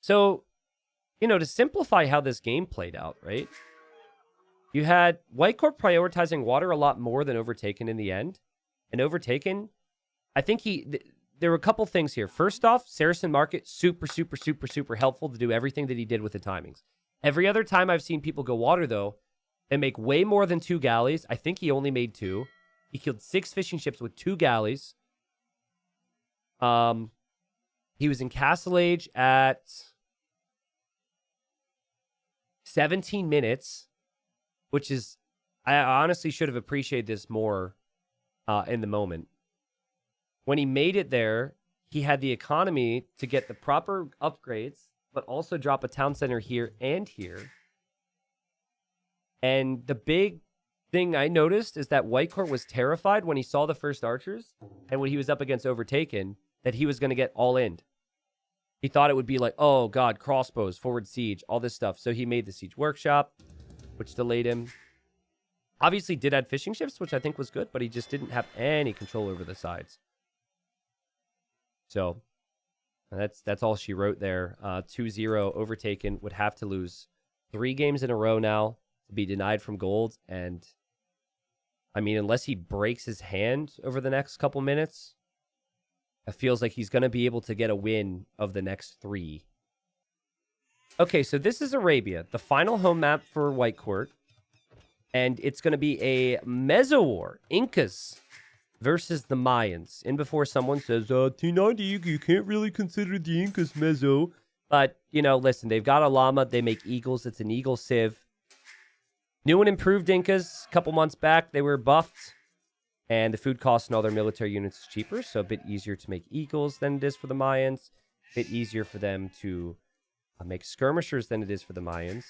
So, you know, to simplify how this game played out, right? You had Whitecourt prioritizing water a lot more than Overtaken in the end. And Overtaken, I think there were a couple things here. First off, Saracen Market, super, super, super, super helpful to do everything that he did with the timings. Every other time I've seen people go water, though, they make way more than 2 galleys. I think he only made 2. He killed 6 fishing ships with 2 galleys. He was in Castle Age at 17 minutes, which is, I honestly should have appreciated this more in the moment. When he made it there, he had the economy to get the proper upgrades, but also drop a town center here and here. And the big thing I noticed is that Whitecourt was terrified when he saw the first archers and when he was up against Overtaken that he was going to get all in. He thought it would be like, oh god, crossbows, forward siege, all this stuff. So he made the siege workshop, which delayed him. Obviously did add fishing ships, which I think was good, but he just didn't have any control over the sides. So that's all she wrote there. 2-0 Overtaken would have to lose 3 games in a row now to be denied from gold. And I mean, unless he breaks his hand over the next couple minutes, it feels like he's going to be able to get a win of the next 3. Okay, so this is Arabia, the final home map for Whitecourt. And it's going to be a Meso War, Incas versus the Mayans. And before someone says, T90, you can't really consider the Incas Meso. But, you know, listen, they've got a llama. They make eagles. It's an eagle civ. New and improved Incas. A couple months back, they were buffed. And the food costs and all their military units is cheaper. So a bit easier to make eagles than it is for the Mayans. A bit easier for them to make skirmishers than it is for the Mayans.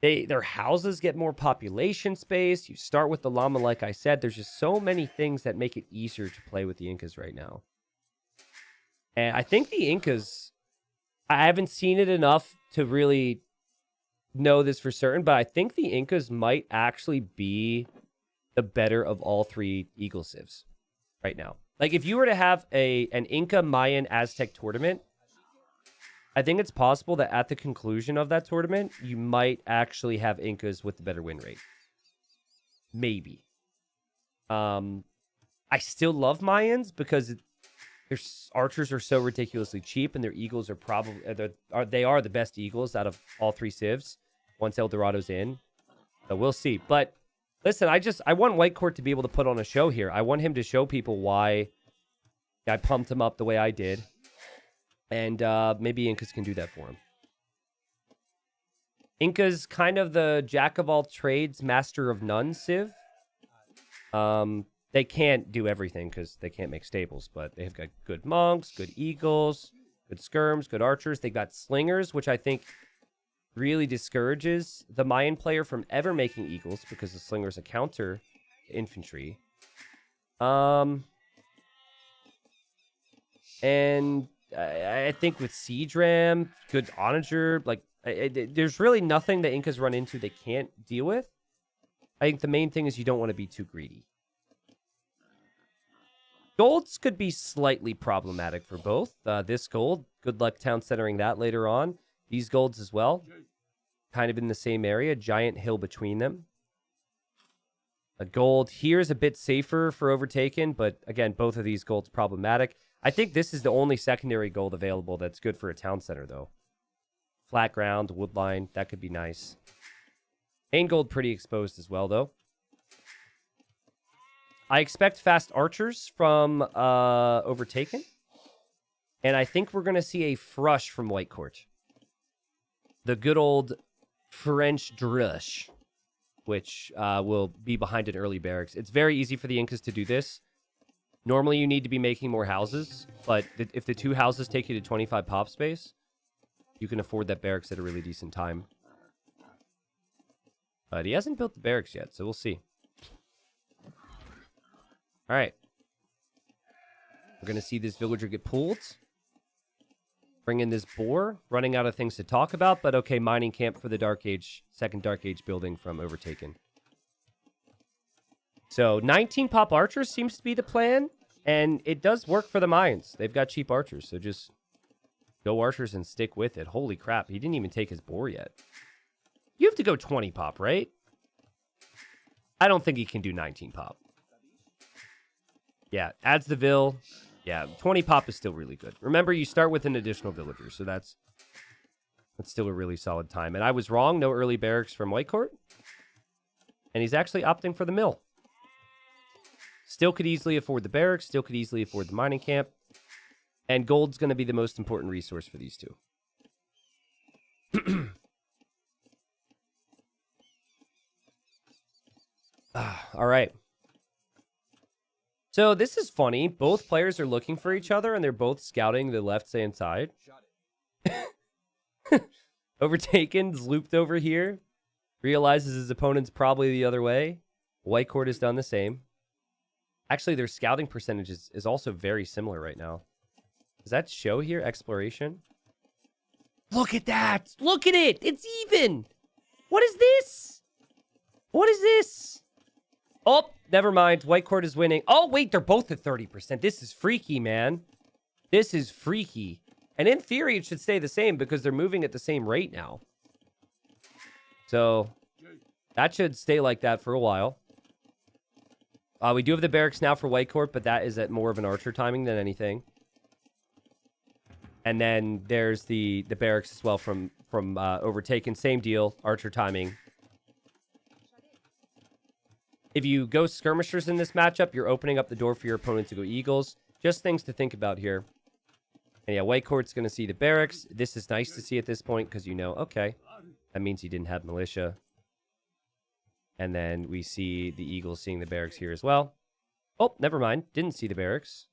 Their houses get more population space. You start with the llama, like I said. There's just so many things that make it easier to play with the Incas right now. And I think the Incas, I haven't seen it enough to really know this for certain, but I think the Incas might actually be the better of all 3 Eagle Civs right now. Like, if you were to have an Inca, Mayan, Aztec tournament, I think it's possible that at the conclusion of that tournament, you might actually have Incas with the better win rate. Maybe. I still love Mayans because their archers are so ridiculously cheap, and their eagles are probably they are the best eagles out of all 3 civs once El Dorado's in. So we'll see. But listen, I want Whitecourt to be able to put on a show here. I want him to show people why I pumped him up the way I did. And maybe Incas can do that for him. Inca's kind of the jack of all trades, master of none civ. They can't do everything because they can't make stables, but they've got good monks, good eagles, good skirms, good archers. They got slingers, which I think really discourages the Mayan player from ever making eagles because the slinger is a counter to infantry. And I think with Siege Ram, good Onager, like, there's really nothing that Incas run into they can't deal with. I think the main thing is you don't want to be too greedy. Golds could be slightly problematic for both. This gold, good luck town centering that later on. These golds as well, kind of in the same area, giant hill between them. A gold here is a bit safer for Overtaken, but again, both of these golds problematic. I think this is the only secondary gold available that's good for a town center, though. Flat ground, woodline, that could be nice. Main gold pretty exposed as well, though. I expect fast archers from Overtaken. And I think we're going to see a frush from Whitecourt. The good old French drush, which will be behind an early barracks. It's very easy for the Incas to do this. Normally, you need to be making more houses, but if the 2 houses take you to 25 pop space, you can afford that barracks at a really decent time. But he hasn't built the barracks yet, so we'll see. All right. We're going to see this villager get pulled. Bring in this boar. Running out of things to talk about, but okay, mining camp for the Dark Age, second Dark Age building from Overtaken. So 19 pop archers seems to be the plan, and it does work for the Mayans. They've got cheap archers, so just go archers and stick with it. Holy crap, he didn't even take his boar yet. You have to go 20 pop, right? I don't think he can do 19 pop. Yeah, adds the Vil. Yeah, 20 pop is still really good. Remember, you start with an additional villager, so that's still a really solid time. And I was wrong, no early barracks from Whitecourt. And he's actually opting for the mill. Still could easily afford the barracks, still could easily afford the mining camp. And gold's going to be the most important resource for these two. All right. So this is funny. Both players are looking for each other, and they're both scouting the left-hand side. Overtaken's looped over here. Realizes his opponent's probably the other way. Whitecourt has done the same. Actually, their scouting percentage is also very similar right now. Does that show here? Exploration? Look at that! Look at it! It's even! What is this? What is this? Oh, never mind. Whitecourt is winning. Oh, wait, they're both at 30%. This is freaky, man. This is freaky. And in theory, it should stay the same because they're moving at the same rate now. So, that should stay like that for a while. We do have the barracks now for Whitecourt, but that is at more of an archer timing than anything. And then there's the barracks as well from Overtaken. Same deal, archer timing. If you go skirmishers in this matchup, you're opening up the door for your opponent to go eagles. Just things to think about here. And yeah, Whitecourt's going to see the barracks. This is nice to see at this point because you know, okay, that means he didn't have militia. And then we see the eagles seeing the barracks here as well. Oh, never mind. Didn't see the barracks.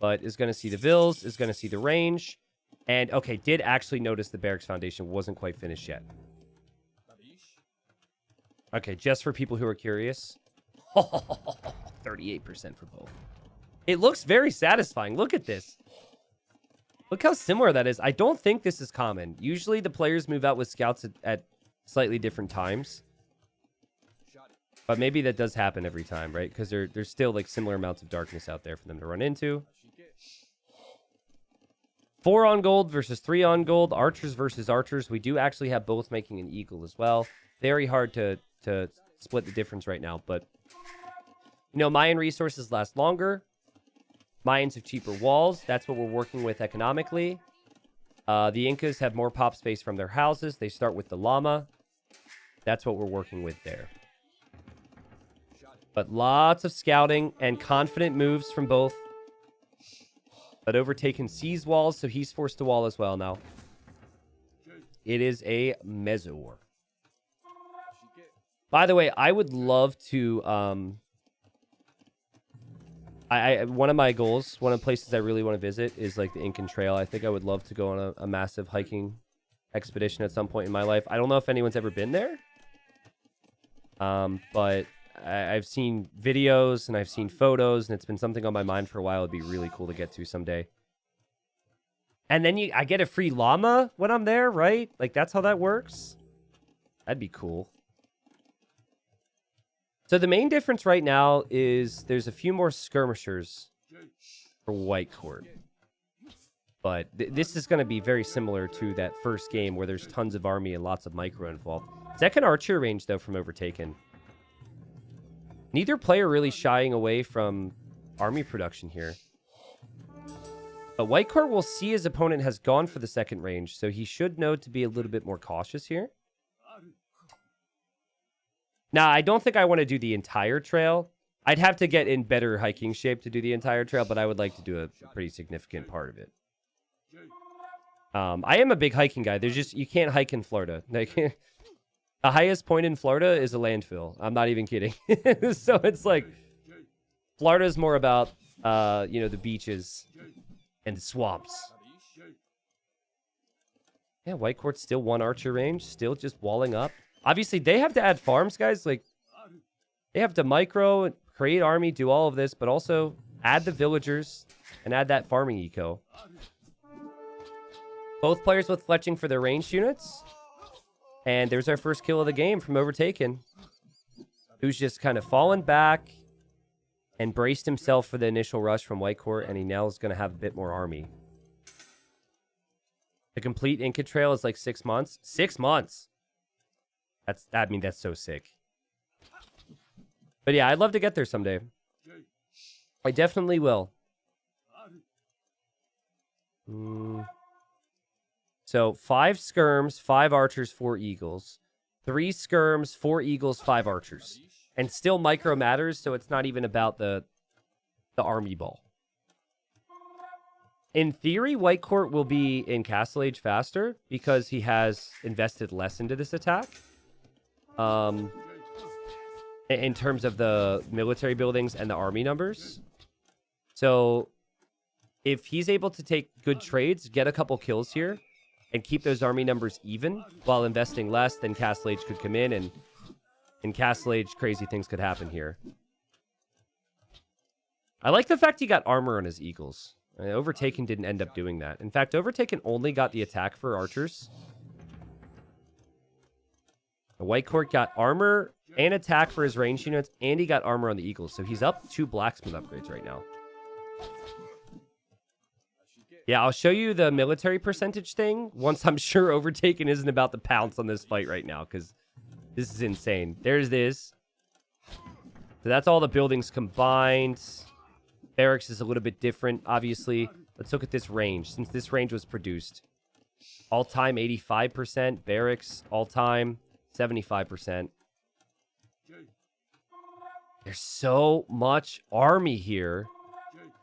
But is going to see the vills, is going to see the range. And, okay, did actually notice the barracks foundation wasn't quite finished yet. Okay, just for people who are curious. 38% for both. It looks very satisfying. Look at this. Look how similar that is. I don't think this is common. Usually the players move out with scouts at slightly different times. But maybe that does happen every time, right? Because there's still like similar amounts of darkness out there for them to run into. 4 on gold versus 3 on gold. Archers versus archers. We do actually have both making an eagle as well. Very hard to split the difference right now. But, you know, Mayan resources last longer. Mayans have cheaper walls. That's what we're working with economically. The Incas have more pop space from their houses. They start with the llama. That's what we're working with there. But lots of scouting and confident moves from both. But Overtaken sees walls, so he's forced to wall as well now. It is a Mezor. By the way, I would love to... one of my goals, one of the places I really want to visit is like the Incan Trail. I think I would love to go on a massive hiking expedition at some point in my life. I don't know if anyone's ever been there. But I've seen videos and I've seen photos, and it's been something on my mind for a while. It'd be really cool to get to someday. And then I get a free llama when I'm there, right? Like, that's how that works. That'd be cool. So the main difference right now is there's a few more skirmishers for Whitecourt. But this is going to be very similar to that first game where there's tons of army and lots of micro involved. Second archer range, though, from Overtaken. Neither player really shying away from army production here. But Whitecourt will see his opponent has gone for the second range, so he should know to be a little bit more cautious here. Now, I don't think I want to do the entire trail. I'd have to get in better hiking shape to do the entire trail, but I would like to do a pretty significant part of it. I am a big hiking guy. You can't hike in Florida. Like, the highest point in Florida is a landfill. I'm not even kidding. So it's like, Florida's more about, the beaches and the swamps. Yeah, Whitecourt's still 1 archer range, still just walling up. Obviously, they have to add farms, guys. Like, they have to micro, create army, do all of this, but also add the villagers and add that farming eco. Both players with fletching for their ranged units. And there's our first kill of the game from Overtaken, who's just kind of fallen back and braced himself for the initial rush from Whitecourt, and he now is going to have a bit more army. The complete Inca Trail is like 6 months. 6 months! That's so sick. But yeah, I'd love to get there someday. I definitely will. So 5 skirms, 5 archers, 4 eagles. 3 skirms, 4 eagles, 5 archers. And still micro matters, so it's not even about the army ball. In theory, Whitecourt will be in Castle Age faster because he has invested less into this attack. In terms of the military buildings and the army numbers. So if he's able to take good trades, get a couple kills here, and keep those army numbers even while investing less, then Castle Age could come in, and in Castle Age, crazy things could happen here. I like the fact he got armor on his eagles. Overtaken didn't end up doing that. In fact, Overtaken only got the attack for archers. The Whitecourt got armor and attack for his ranged units, and he got armor on the eagles. So he's up 2 blacksmith upgrades right now. Yeah, I'll show you the military percentage thing once I'm sure Overtaken isn't about to pounce on this fight right now, because this is insane. There's this. So that's all the buildings combined. Barracks is a little bit different, obviously. Let's look at this range, since this range was produced. All-time 85%. Barracks, all-time 75%. There's so much army here.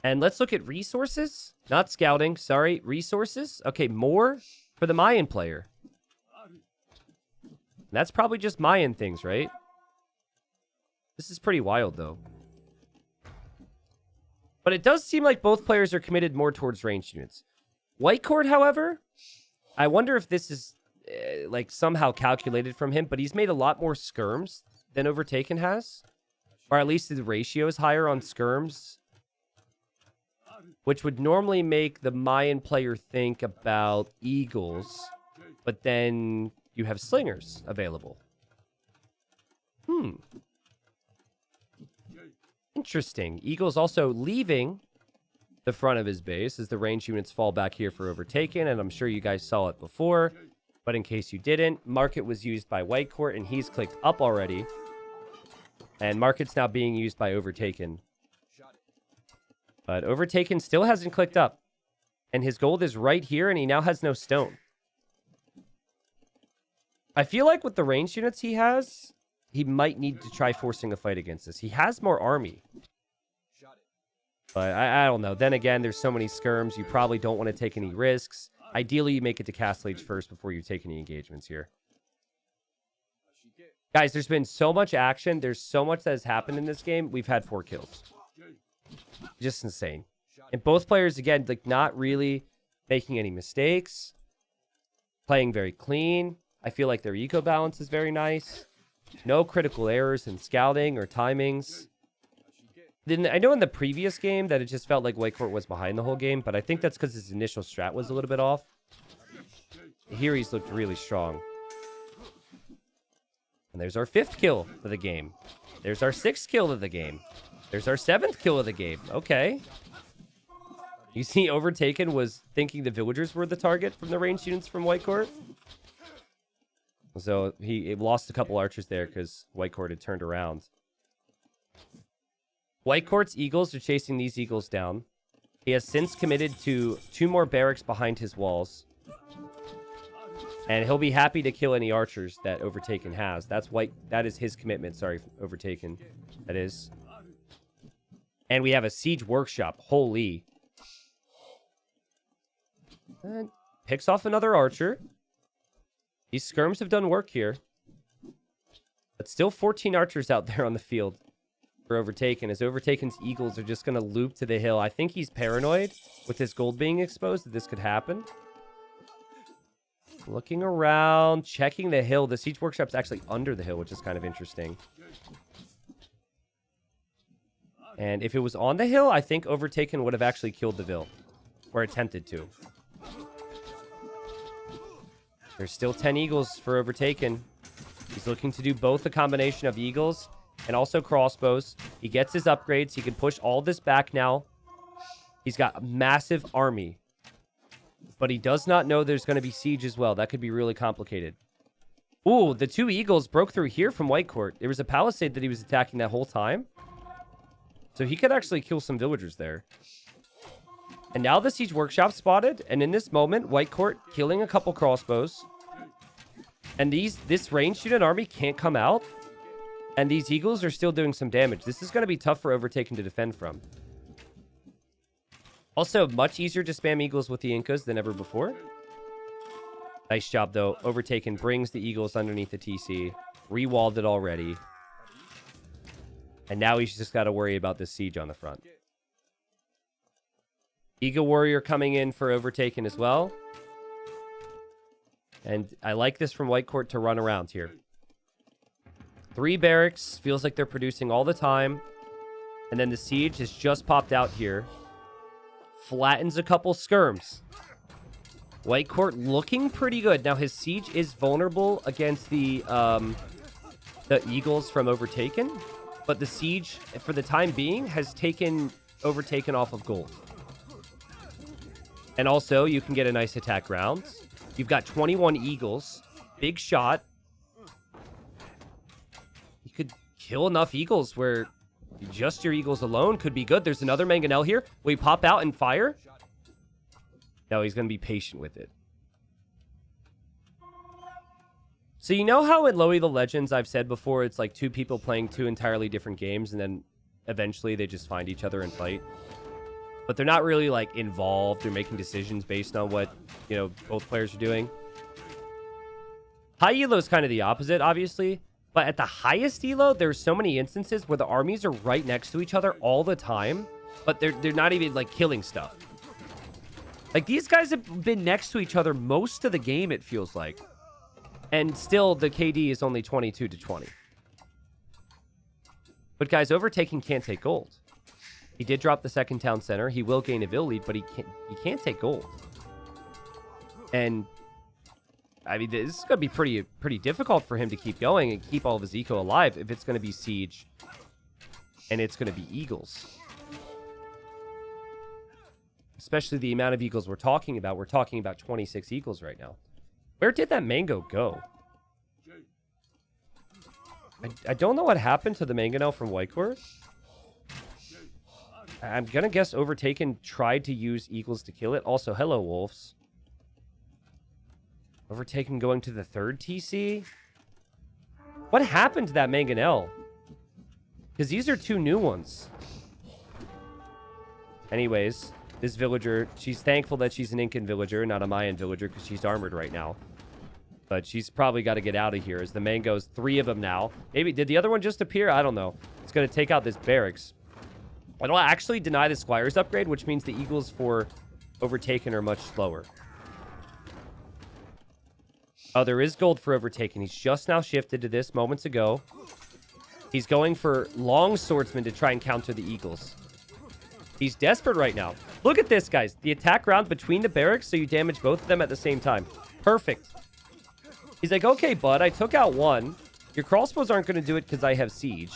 And let's look at resources. Not scouting, sorry. Resources. Okay, more for the Mayan player. That's probably just Mayan things, right? This is pretty wild, though. But it does seem like both players are committed more towards ranged units. Whitecourt, however, I wonder if this is like somehow calculated from him, but he's made a lot more skirms than Overtaken has. Or at least the ratio is higher on skirms, which would normally make the Mayan player think about eagles, but then you have slingers available. Interesting. Eagles also leaving the front of his base as the range units fall back here for Overtaken, and I'm sure you guys saw it before, but in case you didn't, Market was used by Whitecourt, and he's clicked up already, and Market's now being used by Overtaken. But Overtaken still hasn't clicked up, and his gold is right here, and he now has no stone. I feel like with the range units he has, he might need to try forcing a fight against this. He has more army. But I don't know. Then again, there's so many skirms. You probably don't want to take any risks. Ideally, you make it to Castle Age first before you take any engagements here. Guys, there's been so much action. There's so much that has happened in this game. We've had 4 kills. Just insane. And both players, again, like not really making any mistakes. Playing very clean. I feel like their eco balance is very nice. No critical errors in scouting or timings. I know in the previous game that it just felt like Whitecourt was behind the whole game, but I think that's because his initial strat was a little bit off. Here he's looked really strong. And there's our 5th kill of the game. There's our 6th kill of the game. There's our 7th kill of the game. Okay. You see Overtaken was thinking the villagers were the target from the ranged units from Whitecourt. So he lost a couple archers there because Whitecourt had turned around. Whitecourt's eagles are chasing these eagles down. He has since committed to 2 more barracks behind his walls. And he'll be happy to kill any archers that Overtaken has. That is his commitment. Sorry, Overtaken. That is. And we have a siege workshop. Holy. And picks off another archer. These skirms have done work here. But still 14 archers out there on the field for Overtaken, as Overtaken's eagles are just going to loop to the hill. I think he's paranoid with his gold being exposed that this could happen. Looking around, checking the hill. The siege workshop's actually under the hill, which is kind of interesting. And if it was on the hill, I think Overtaken would have actually killed the Vil. Or attempted to. There's still 10 eagles for Overtaken. He's looking to do both a combination of eagles and also crossbows. He gets his upgrades. He can push all this back now. He's got a massive army. But he does not know there's going to be siege as well. That could be really complicated. Ooh, the 2 eagles broke through here from Whitecourt. There was a palisade that he was attacking that whole time. So he could actually kill some villagers there. And now the Siege Workshop spotted. And in this moment, Whitecourt killing a couple crossbows. And this ranged unit army can't come out. And these Eagles are still doing some damage. This is going to be tough for Overtaken to defend from. Also, much easier to spam Eagles with the Incas than ever before. Nice job, though. Overtaken brings the Eagles underneath the TC. Rewalled it already. And now he's just got to worry about this siege on the front. Eagle Warrior coming in for Overtaken as well. And I like this from Whitecourt to run around here. 3 barracks. Feels like they're producing all the time. And then the siege has just popped out here. Flattens a couple skirms. Whitecourt looking pretty good. Now his siege is vulnerable against the Eagles from Overtaken. But the siege, for the time being, has taken Overtaken off of gold. And also, you can get a nice attack round. You've got 21 Eagles. Big shot. You could kill enough Eagles where just your Eagles alone could be good. There's another Mangonel here. Will he pop out and fire? No, he's going to be patient with it. So you know how in Lowy the Legends, I've said before, it's like 2 people playing 2 entirely different games, and then eventually they just find each other and fight? But they're not really, like, involved or making decisions based on what, you know, both players are doing. High elo is kind of the opposite, obviously. But at the highest elo, there's so many instances where the armies are right next to each other all the time. But they're not even, like, killing stuff. Like, these guys have been next to each other most of the game, it feels like. And still, the KD is only 22 to 20. But guys, Overtaken can't take gold. He did drop the second town center. He will gain a Vil lead, but he can't take gold. And I mean, this is going to be pretty difficult for him to keep going and keep all of his eco alive if it's going to be siege and it's going to be Eagles. Especially the amount of Eagles we're talking about. We're talking about 26 Eagles right now. Where did that Mango go? I don't know what happened to the Mangonel from Whitecourt. I'm going to guess Overtaken tried to use Eagles to kill it. Also, hello, Wolves. Overtaken going to the 3rd TC? What happened to that Mangonel? Because these are 2 new ones. Anyways, this villager, she's thankful that she's an Incan villager, not a Mayan villager, because she's armored right now. But she's probably got to get out of here as the Mangoes, 3 of them now. Maybe, did the other one just appear? I don't know. It's going to take out this barracks. It'll actually deny the Squire's upgrade, which means the Eagles for Overtaken are much slower. Oh, there is gold for Overtaken. He's just now shifted to this moments ago. He's going for long swordsman to try and counter the Eagles. He's desperate right now. Look at this, guys. The attack round between the barracks, so you damage both of them at the same time. Perfect. He's like, okay, bud, I took out one. Your crossbows aren't going to do it because I have siege.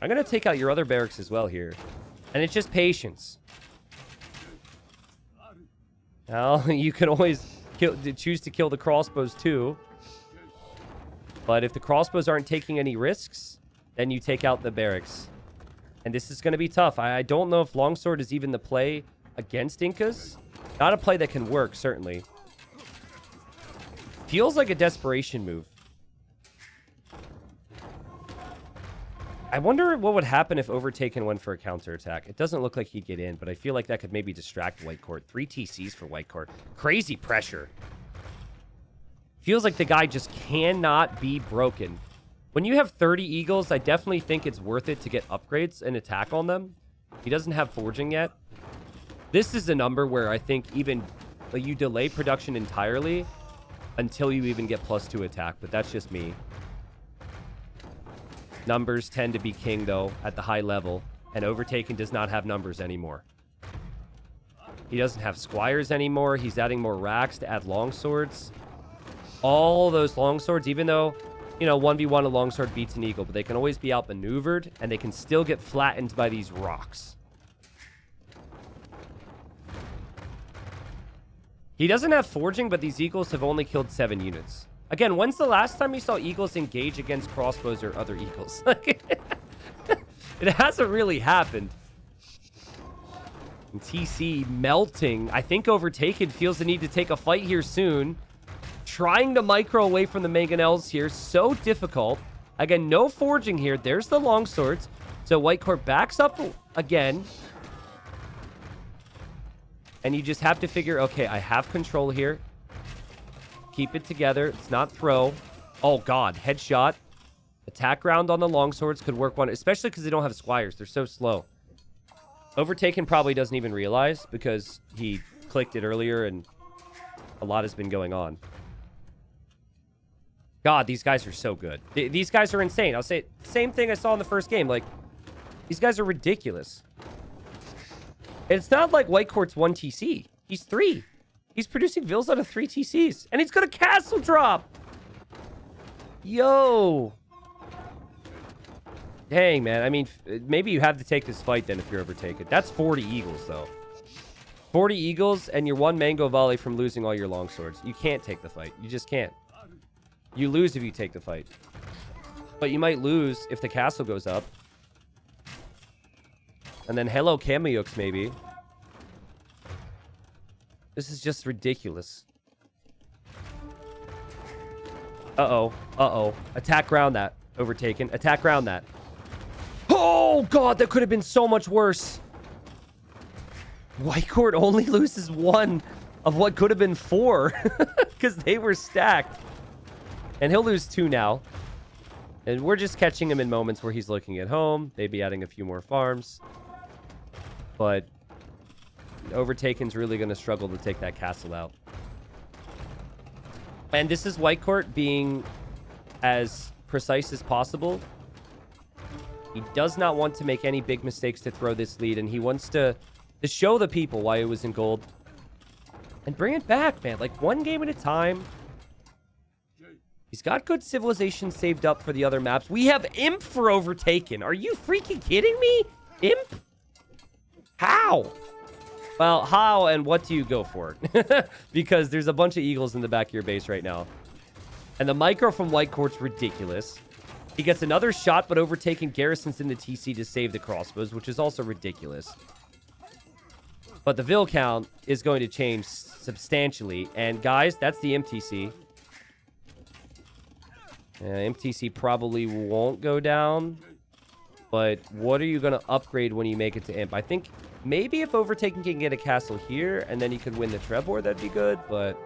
I'm going to take out your other barracks as well here. And it's just patience. Well, you can always choose to kill the crossbows too. But if the crossbows aren't taking any risks, then you take out the barracks. And this is going to be tough. I don't know if Longsword is even the play against Incas. Not a play that can work, certainly. Feels like a desperation move. I wonder what would happen if Overtaken went for a counterattack. It doesn't look like he'd get in, but I feel like that could maybe distract Whitecourt. 3 TCs for Whitecourt. Crazy pressure. Feels like the guy just cannot be broken. When you have 30 Eagles, I definitely think it's worth it to get upgrades and attack on them. He doesn't have forging yet. This is a number where I think even like, you delay production entirely until you even get +2 attack, but that's just me. Numbers tend to be king, though, at the high level, and Overtaken does not have numbers anymore. He doesn't have squires anymore. He's adding more racks to add longswords. All those longswords, even though, you know, 1v1 a longsword beats an eagle, but they can always be outmaneuvered, and they can still get flattened by these rocks. He doesn't have forging, but these eagles have only killed 7 units. Again, when's the last time you saw eagles engage against crossbows or other eagles? It hasn't really happened. And TC melting. I think Overtaken feels the need to take a fight here soon. Trying to micro away from the mangonels here. So difficult. Again, no forging here. There's the longswords. So Whitecourt backs up again. And you just have to figure, okay, I have control here. Keep it together. It's not throw. Oh, God. Headshot. Attack round on the longswords could work one, especially because they don't have squires. They're so slow. Overtaken probably doesn't even realize because he clicked it earlier and a lot has been going on. God, these guys are so good. These guys are insane. I'll say same thing I saw in the first game. Like, these guys are ridiculous. It's not like Whitecourt's 1 TC. He's 3. He's producing vills out of 3 TCs. And he's got a castle drop. Yo. Dang, man. I mean, maybe you have to take this fight then if you're Overtaken. That's 40 eagles, though. 40 eagles and you're 1 mango volley from losing all your longswords. You can't take the fight. You just can't. You lose if you take the fight. But you might lose if the castle goes up. And then hello Kameyux, maybe. This is just ridiculous. Uh-oh. Uh-oh. Attack round that. Overtaken. Attack round that. Oh, God, that could have been so much worse. Whitecourt only loses 1 of what could have been 4 because they were stacked. And he'll lose 2 now. And we're just catching him in moments where he's looking at home. Maybe adding a few more farms. But Overtaken's really going to struggle to take that castle out. And this is Whitecourt being as precise as possible. He does not want to make any big mistakes to throw this lead. And he wants to show the people why it was in gold. And bring it back, man. Like, 1 game at a time. He's got good civilization saved up for the other maps. We have Imp for Overtaken. Are you freaking kidding me? Imp? How? Well, how and what do you go for? Because there's a bunch of eagles in the back of your base right now. And the micro from Whitecourt's ridiculous. He gets another shot, but Overtaken garrisons in the TC to save the crossbows, which is also ridiculous. But the Vill count is going to change substantially. And guys, that's the MTC. MTC probably won't go down. But what are you going to upgrade when you make it to Imp? I think maybe if Overtaken can get a castle here and then he could win the Trebor, that'd be good. But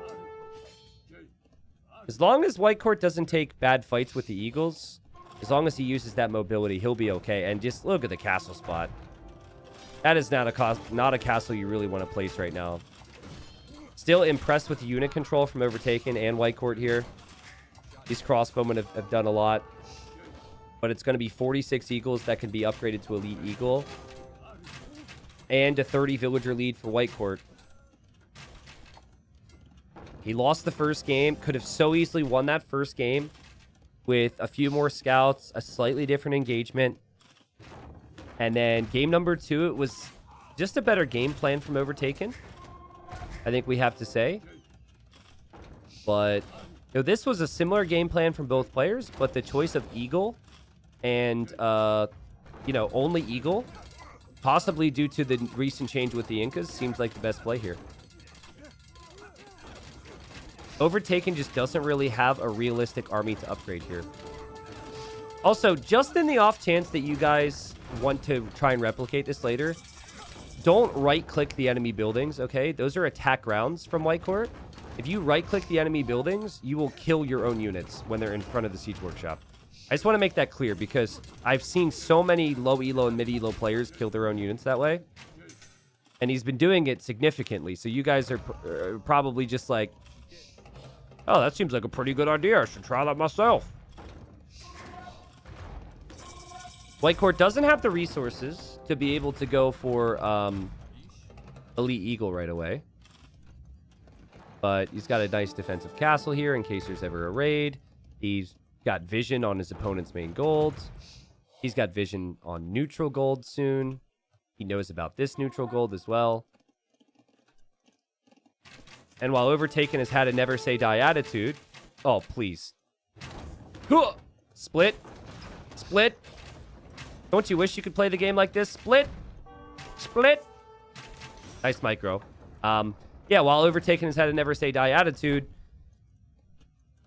as long as Whitecourt doesn't take bad fights with the Eagles, as long as he uses that mobility, he'll be okay. And just look at the castle spot. That is not a castle you really want to place right now. Still impressed with the unit control from Overtaken and Whitecourt here. These crossbowmen have done a lot. But it's going to be 46 eagles that can be upgraded to Elite Eagle. And a 30 villager lead for Whitecourt. He lost the first game. Could have so easily won that first game with a few more scouts, a slightly different engagement. And then game number 2, it was just a better game plan from Overtaken, I think we have to say. But you know, this was a similar game plan from both players, but the choice of Eagle and, you know, only Eagle, possibly due to the recent change with the Incas, seems like the best play here. Overtaken just doesn't really have a realistic army to upgrade here. Also, just in the off chance that you guys want to try and replicate this later, don't right-click the enemy buildings, okay? Those are attack rounds from Whitecourt. If you right-click the enemy buildings, you will kill your own units when they're in front of the Siege Workshop. I just want to make that clear because I've seen so many low elo and mid elo players kill their own units that way. And he's been doing it significantly. So you guys are probably just like, oh, that seems like a pretty good idea. I should try that myself. Whitecourt doesn't have the resources to be able to go for Elite Eagle right away. But he's got a nice defensive castle here in case there's ever a raid. He's got vision on his opponent's main gold. He's got vision on neutral gold soon. He knows about this neutral gold as well. And while Overtaken has had a never say die attitude... Oh, please. Split. Split. Don't you wish you could play the game like this? Split. Split. Nice micro. Yeah, while Overtaken has had a never say die attitude,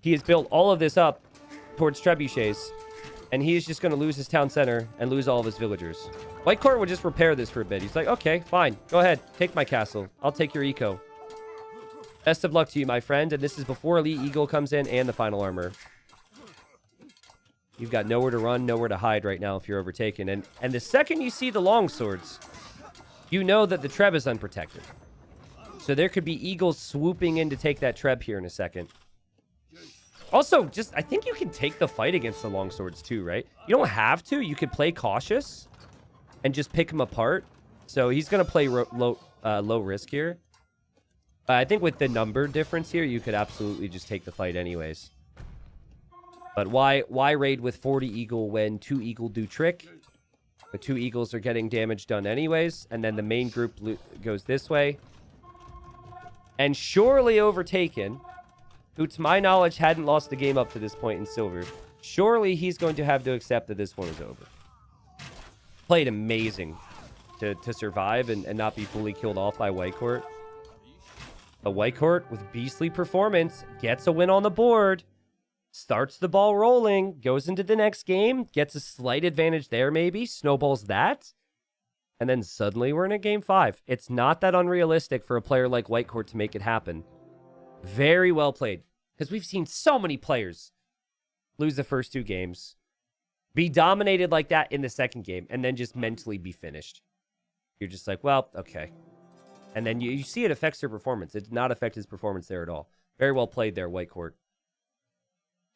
he has built all of this up towards trebuchets, and he is just going to lose his town center and lose all of his villagers. Whitecourt would just repair this for a bit. He's like, okay, fine. Go ahead. Take my castle. I'll take your eco. Best of luck to you, my friend. And this is before Elite Eagle comes in and the final armor. You've got nowhere to run, nowhere to hide right now if you're Overtaken. And the second you see the longswords, you know that the Treb is unprotected. So there could be eagles swooping in to take that Treb here in a second. Also, I think you can take the fight against the longswords too, right? You don't have to. You could play cautious and just pick them apart. So he's going to play low risk here. I think with the number difference here, you could absolutely just take the fight anyways. But why raid with 40 eagle when 2 eagle do trick? The 2 eagles are getting damage done anyways. And then the main group goes this way. And surely Overtaken, who to my knowledge hadn't lost the game up to this point in silver, surely he's going to have to accept that this one is over. Played amazing to survive and not be fully killed off by Whitecourt. But Whitecourt, with beastly performance, gets a win on the board. Starts the ball rolling, goes into the next game, gets a slight advantage there maybe, snowballs that, and then suddenly we're in a game 5. It's not that unrealistic for a player like Whitecourt to make it happen. Very well played, because we've seen so many players lose the first 2 games, be dominated like that in the second game, and then just mentally be finished. You're just like, well, okay. And then you see it affects their performance. It did not affect his performance there at all. Very well played there, Whitecourt.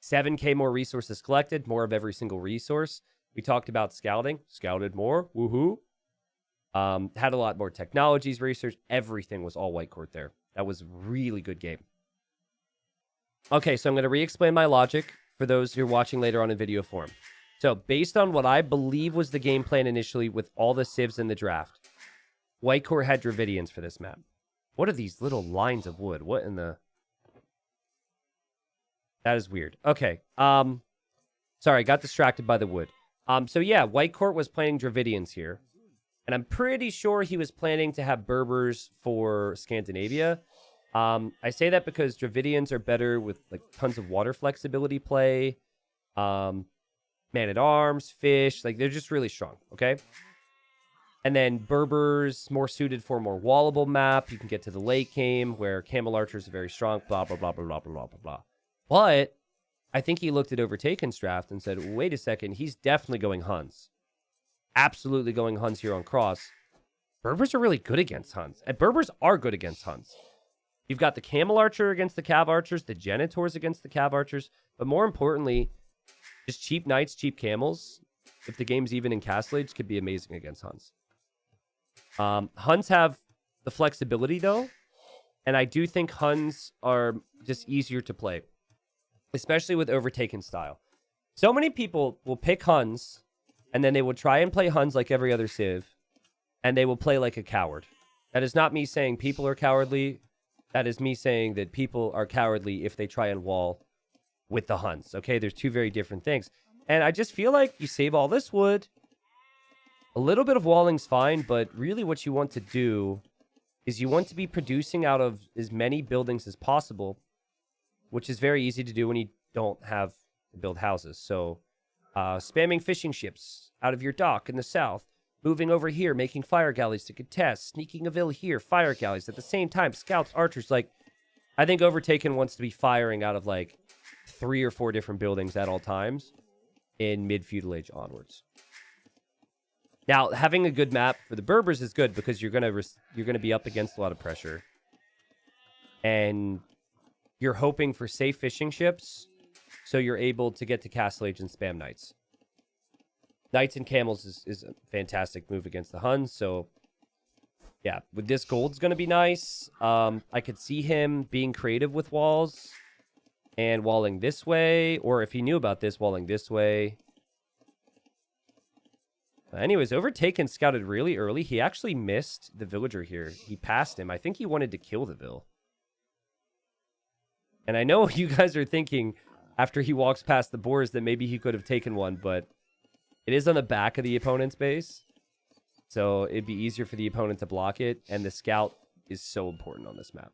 7K more resources collected, more of every single resource. We talked about scouting. Scouted more. Woohoo. Had a lot more technologies research. Everything was all Whitecourt there. That was a really good game. Okay, so I'm going to re-explain my logic for those who are watching later on in video form. So, based on what I believe was the game plan initially with all the civs in the draft, Whitecourt had Dravidians for this map. What are these little lines of wood? What in the... That is weird. Okay. Sorry, I got distracted by the wood. So yeah, Whitecourt was planning Dravidians here. And I'm pretty sure he was planning to have Berbers for Scandinavia. I say that because Dravidians are better with like tons of water flexibility play. Man-at-Arms, fish, like they're just really strong, okay? And then Berbers, more suited for a more wallable map. You can get to the late game where Camel Archers are very strong, blah, blah, blah, blah, blah, blah, blah, blah. But I think he looked at Overtaken's draft and said, wait a second, he's definitely going Huns. Absolutely going Huns here on cross. Berbers are really good against Huns. And Berbers are good against Huns. You've got the Camel Archer against the Cav Archers, the Genitors against the Cav Archers, but more importantly, just cheap Knights, cheap Camels, if the game's even in Castle Age, could be amazing against Huns. Huns have the flexibility, though, and I do think Huns are just easier to play, especially with Overtaken style. So many people will pick Huns, and then they will try and play Huns like every other civ, and they will play like a coward. That is not me saying people are cowardly. That is me saying that people are cowardly if they try and wall with the Huns. Okay, there's 2 very different things. And I just feel like you save all this wood. A little bit of walling's fine, but really what you want to do is you want to be producing out of as many buildings as possible, which is very easy to do when you don't have to build houses. So spamming fishing ships out of your dock in the south, moving over here, making fire galleys to contest, sneaking a ville here, fire galleys. At the same time, scouts, archers, like, I think Overtaken wants to be firing out of like 3 or 4 different buildings at all times in mid-feudal age onwards. Now, having a good map for the Berbers is good because you're gonna be up against a lot of pressure, and you're hoping for safe fishing ships, so you're able to get to Castle Age and spam Knights. Knights and Camels is a fantastic move against the Huns, so yeah, with this gold's gonna be nice. I could see him being creative with walls and walling this way, or if he knew about this, walling this way. Anyways, Overtaken scouted really early. He actually missed the villager here. He passed him. I think he wanted to kill the Ville. And I know you guys are thinking after he walks past the boars that maybe he could have taken one, but It is on the back of the opponent's base, so it'd be easier for the opponent to block it, and the scout is so important on this map.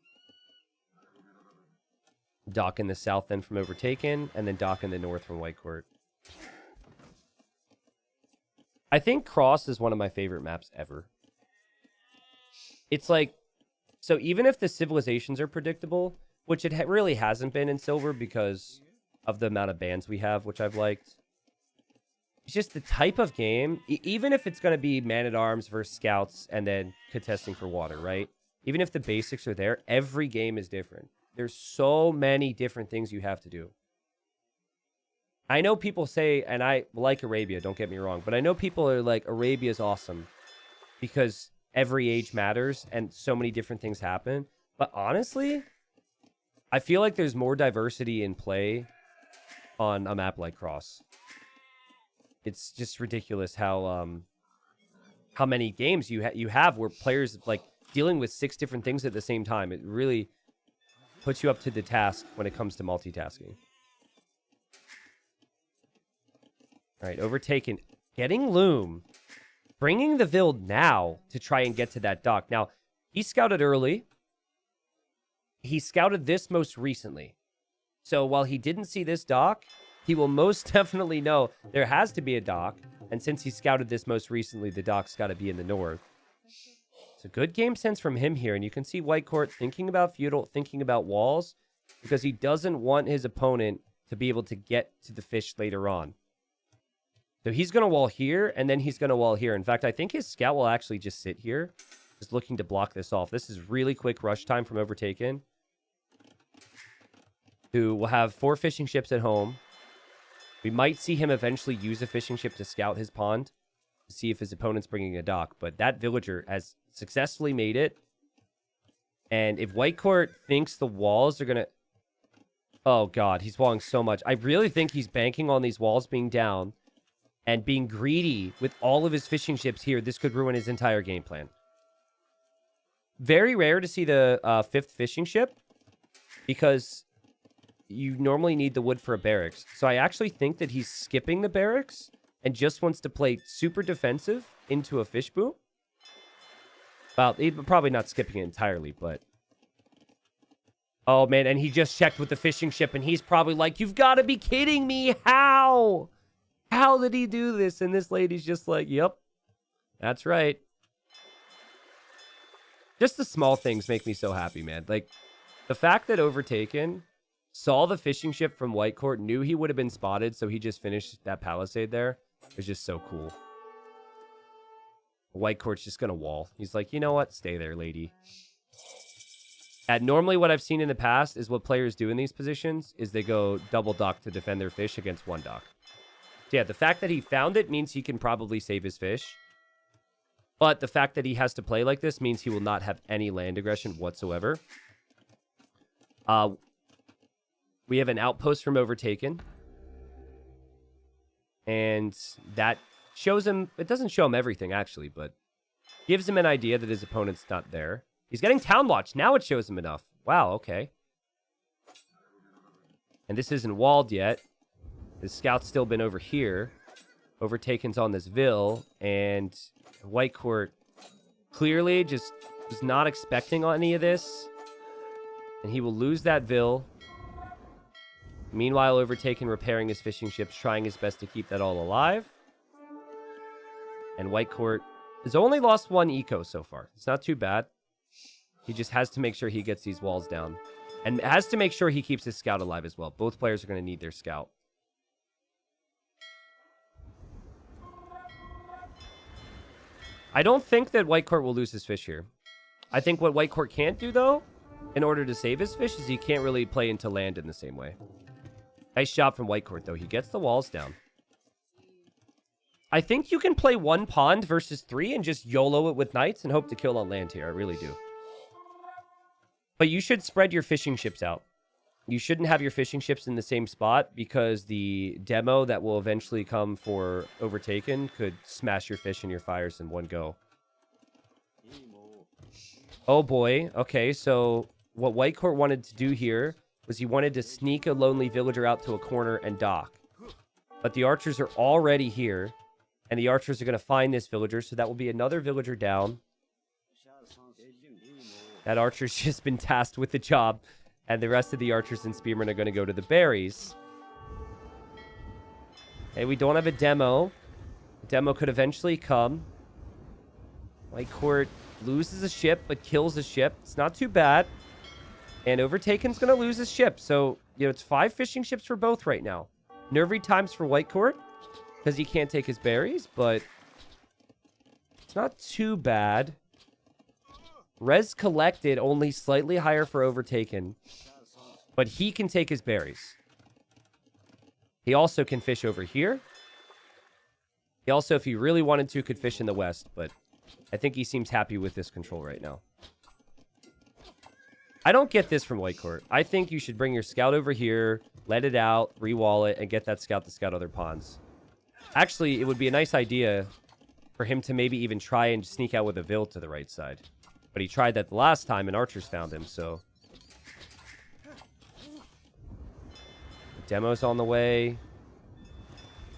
Dock in the south then from Overtaken, and then dock in the north from Whitecourt. I think Cross is one of my favorite maps ever. It's like, so even if the civilizations are predictable, which it really hasn't been in Silver because of the amount of bans we have, which I've liked. It's just the type of game, even if it's going to be man-at-arms versus scouts and then contesting for water, right? Even if the basics are there, every game is different. There's so many different things you have to do. I know people say, and I like Arabia, don't get me wrong, but I know people are like, Arabia's awesome because every age matters and so many different things happen. But honestly, I feel like there's more diversity in play on a map like Cross. It's just ridiculous how many games you have where players like dealing with 6 different things at the same time. It really puts you up to the task when it comes to multitasking. All right, Overtaken, getting Loom, bringing the Vild now to try and get to that dock. Now, he scouted early. He scouted this most recently. So while he didn't see this dock, he will most definitely know there has to be a dock. And since he scouted this most recently, the dock's got to be in the north. It's a good game sense from him here. And you can see Whitecourt thinking about Feudal, thinking about walls, because he doesn't want his opponent to be able to get to the fish later on. So he's going to wall here, and then he's going to wall here. In fact, I think his scout will actually just sit here, just looking to block this off. This is really quick rush time from Overtaken, who will have 4 fishing ships at home. We might see him eventually use a fishing ship to scout his pond, to see if his opponent's bringing a dock. But that villager has successfully made it. And if Whitecourt thinks the walls are going to... Oh, God, he's walling so much. I really think he's banking on these walls being down and being greedy with all of his fishing ships here. This could ruin his entire game plan. Very rare to see the 5th fishing ship because you normally need the wood for a barracks. So I actually think that he's skipping the barracks and just wants to play super defensive into a fish boom. Well, he's probably not skipping it entirely, but... Oh, man, and he just checked with the fishing ship, and he's probably like, you've got to be kidding me. How? How did he do this? And this lady's just like, yep, that's right. Just the small things make me so happy, man. Like, the fact that Overtaken saw the fishing ship from Whitecourt, knew he would have been spotted, so he just finished that palisade there, is just so cool. Whitecourt's just going to wall. He's like, you know what? Stay there, lady. And normally what I've seen in the past is what players do in these positions is they go double dock to defend their fish against one dock. So yeah, the fact that he found it means he can probably save his fish. But the fact that he has to play like this means he will not have any land aggression whatsoever. We have an outpost from Overtaken. And that shows him... It doesn't show him everything, actually, but gives him an idea that his opponent's not there. He's getting Town Watch. Now it shows him enough. Wow, okay. And this isn't walled yet. The scout's still been over here. Overtaken's on this Ville. And Whitecourt clearly just was not expecting any of this. And he will lose that Ville. Meanwhile, Overtaken repairing his fishing ships, trying his best to keep that all alive. And Whitecourt has only lost 1 eco so far. It's not too bad. He just has to make sure he gets these walls down. And has to make sure he keeps his scout alive as well. Both players are going to need their scout. I don't think that Whitecourt will lose his fish here. I think what Whitecourt can't do, though, in order to save his fish, is he can't really play into land in the same way. Nice job from Whitecourt, though. He gets the walls down. I think you can play 1 pond versus 3 and just YOLO it with knights and hope to kill on land here. I really do. But you should spread your fishing ships out. You shouldn't have your fishing ships in the same spot because the demo that will eventually come for Overtaken could smash your fish and your fires in one go. Oh boy. Okay, so what Whitecourt wanted to do here was he wanted to sneak a lonely villager out to a corner and dock. But the archers are already here. And the archers are going to find this villager, so that will be another villager down. That archer's just been tasked with the job, and the rest of the archers and spearmen are going to go to the berries. Hey, we don't have a demo. The demo could eventually come. Whitecourt loses a ship, but kills a ship. It's not too bad. And Overtaken's going to lose his ship. So, it's 5 fishing ships for both right now. Nervy times for Whitecourt, because he can't take his berries, but it's not too bad. Res collected only slightly higher for Overtaken, but he can take his berries. He also can fish over here. He also, if he really wanted to, could fish in the west, but I think he seems happy with this control right now. I don't get this from Whitecourt. I think you should bring your scout over here, let it out, re-wall it, and get that scout to scout other ponds. Actually, it would be a nice idea for him to maybe even try and sneak out with a Vill to the right side. But he tried that the last time, and archers found him, so... Demo's on the way.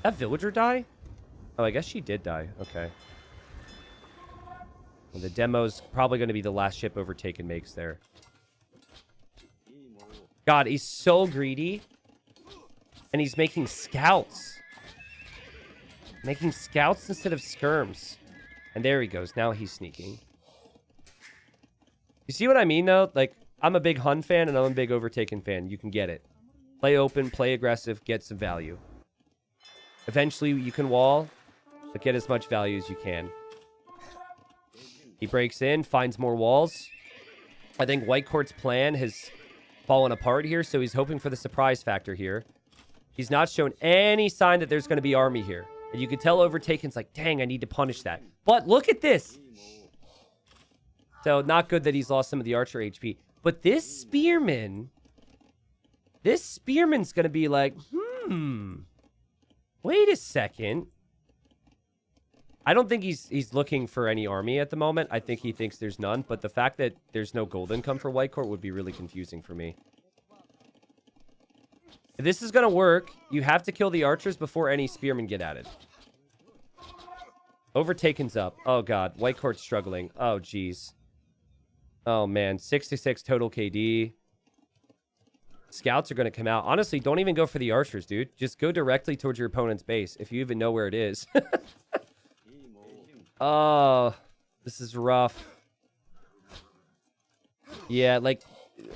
That villager die? Oh, I guess she did die. Okay. And the demo's probably going to be the last ship Overtaken makes there. God, he's so greedy. And he's making scouts. Making scouts instead of skirms. And there he goes. Now he's sneaking. You see what I mean, though? Like, I'm a big Hun fan and I'm a big Overtaken fan. You can get it. Play open, play aggressive, get some value. Eventually, you can wall, but get as much value as you can. He breaks in, finds more walls. I think Whitecourt's plan has fallen apart here, so he's hoping for the surprise factor here. He's not shown any sign that there's going to be army here. And you can tell Overtaken's like, dang, I need to punish that. But look at this. So, not good that he's lost some of the archer HP. But this spearman's going to be like, wait a second. I don't think he's looking for any army at the moment. I think he thinks there's none. But the fact that there's no gold income for Whitecourt would be really confusing for me. If this is going to work, you have to kill the archers before any spearmen get added. Overtaken's up. Oh, God. Whitecourt's struggling. Oh, jeez. Oh, man. 66 total KD. Scouts are going to come out. Honestly, don't even go for the archers, dude. Just go directly towards your opponent's base, if you even know where it is. Oh, this is rough. Yeah, like,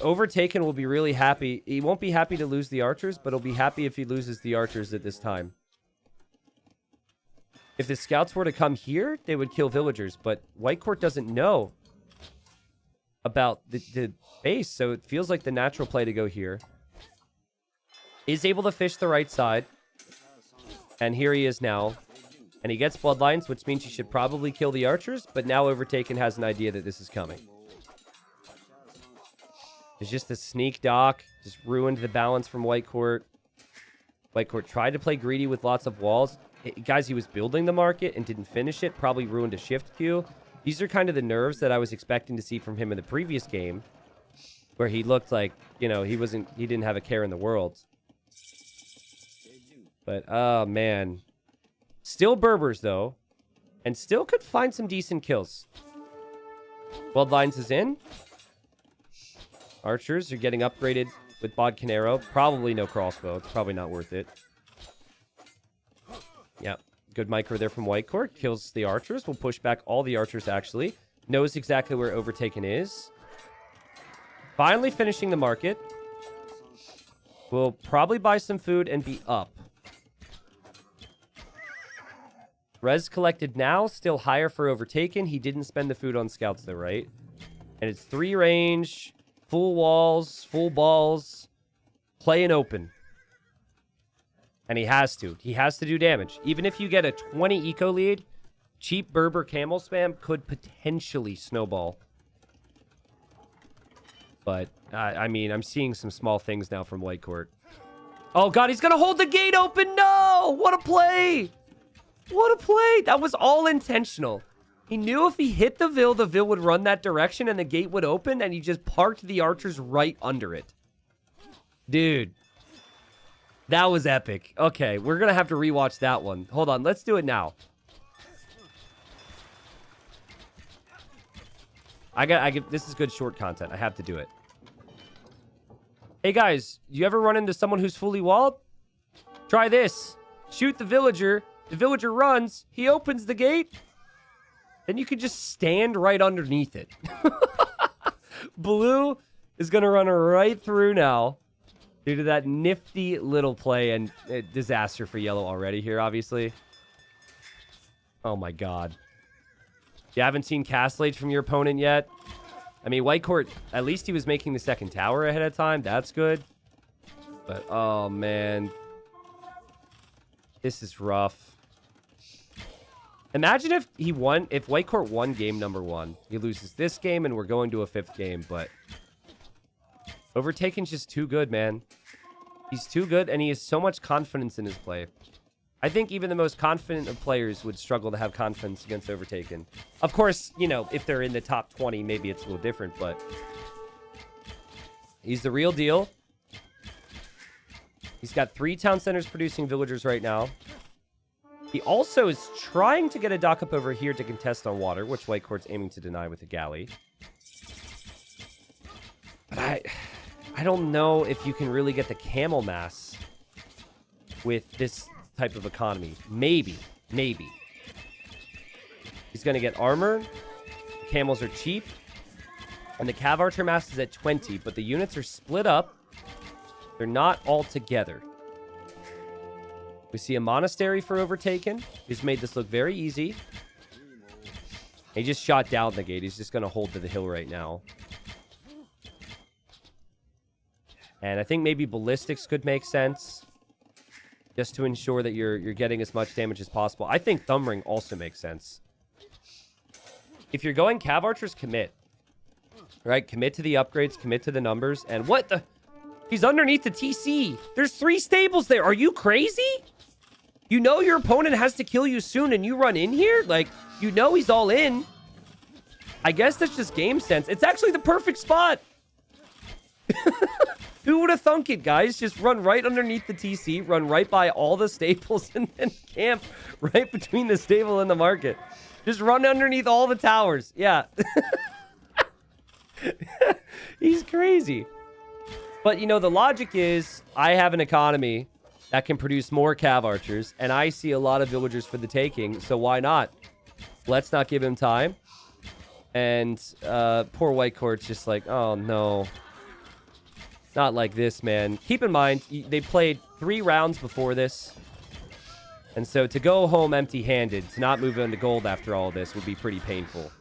Overtaken will be really happy. He won't be happy to lose the archers, but he'll be happy if he loses the archers at this time. If the scouts were to come here, they would kill villagers, but Whitecourt doesn't know about the base, so it feels like the natural play to go here. Is able to fish the right side, and here he is now. And he gets bloodlines, which means he should probably kill the archers, but now Overtaken has an idea that this is coming. It's just a sneak dock. Just ruined the balance from Whitecourt. Whitecourt tried to play greedy with lots of walls. Guys, he was building the market and didn't finish it. Probably ruined a shift queue. These are kind of the nerves that I was expecting to see from him in the previous game, where he looked like, he didn't have a care in the world. But, oh, man. Still Berbers, though. And still could find some decent kills. Bloodlines is in. Archers are getting upgraded with Bodkin Arrow. Probably no crossbow. It's probably not worth it. Yep. Good micro there from Whitecourt. Kills the archers. Will push back all the archers, actually. Knows exactly where Overtaken is. Finally finishing the market. Will probably buy some food and be up. Res collected now, still higher for Overtaken. He didn't spend the food on scouts though, right? And it's 3 range, full walls, full balls, play and open. And he has to. He has to do damage. Even if you get a 20 eco lead, cheap Berber camel spam could potentially snowball. But, I mean, I'm seeing some small things now from Whitecourt. Oh, God, he's going to hold the gate open. No! What a play! What a play! That was all intentional. He knew if he hit the Vill would run that direction and the gate would open, and he just parked the archers right under it. Dude. That was epic. Okay, we're going to have to rewatch that one. Hold on, let's do it now. This is good short content. I have to do it. Hey guys, you ever run into someone who's fully walled? Try this. Shoot the villager. The villager runs. He opens the gate. Then you can just stand right underneath it. Blue is going to run right through now due to that nifty little play, and disaster for yellow already here, obviously. Oh my god. You haven't seen Castle Age from your opponent yet? I mean, Whitecourt, at least he was making the second tower ahead of time. That's good. But, oh, man. This is rough. Imagine if Whitecourt won game number 1. He loses this game, and we're going to a 5th game, but Overtaken's just too good, man. He's too good, and he has so much confidence in his play. I think even the most confident of players would struggle to have confidence against Overtaken. Of course, you know, if they're in the top 20, maybe it's a little different, but he's the real deal. He's got 3 town centers producing villagers right now. He also is trying to get a dock up over here to contest on water, which Whitecourt's aiming to deny with a galley. But I don't know if you can really get the camel mass with this type of economy. Maybe. He's going to get armor. The camels are cheap. And the Cav Archer mass is at 20, but the units are split up. They're not all together. We see a monastery for Overtaken. He's made this look very easy. He just shot down the gate. He's just going to hold to the hill right now. And I think maybe ballistics could make sense, just to ensure that you're getting as much damage as possible. I think Thumb Ring also makes sense. If you're going Cav Archers, commit. Right? Commit to the upgrades, commit to the numbers. And what the... He's underneath the TC. There's 3 stables there. Are you crazy? You know your opponent has to kill you soon and you run in here? Like, you know he's all in. I guess that's just game sense. It's actually the perfect spot. Who would have thunk it, guys? Just run right underneath the TC, run right by all the staples, and then camp right between the stable and the market. Just run underneath all the towers. Yeah. He's crazy. But, you know, the logic is I have an economy that can produce more Cav Archers, and I see a lot of villagers for the taking, so why not? Let's not give him time. And poor Whitecourt's just like, oh, no. Not like this, man. Keep in mind, they played 3 rounds before this. And so to go home empty-handed, to not move into gold after all this would be pretty painful.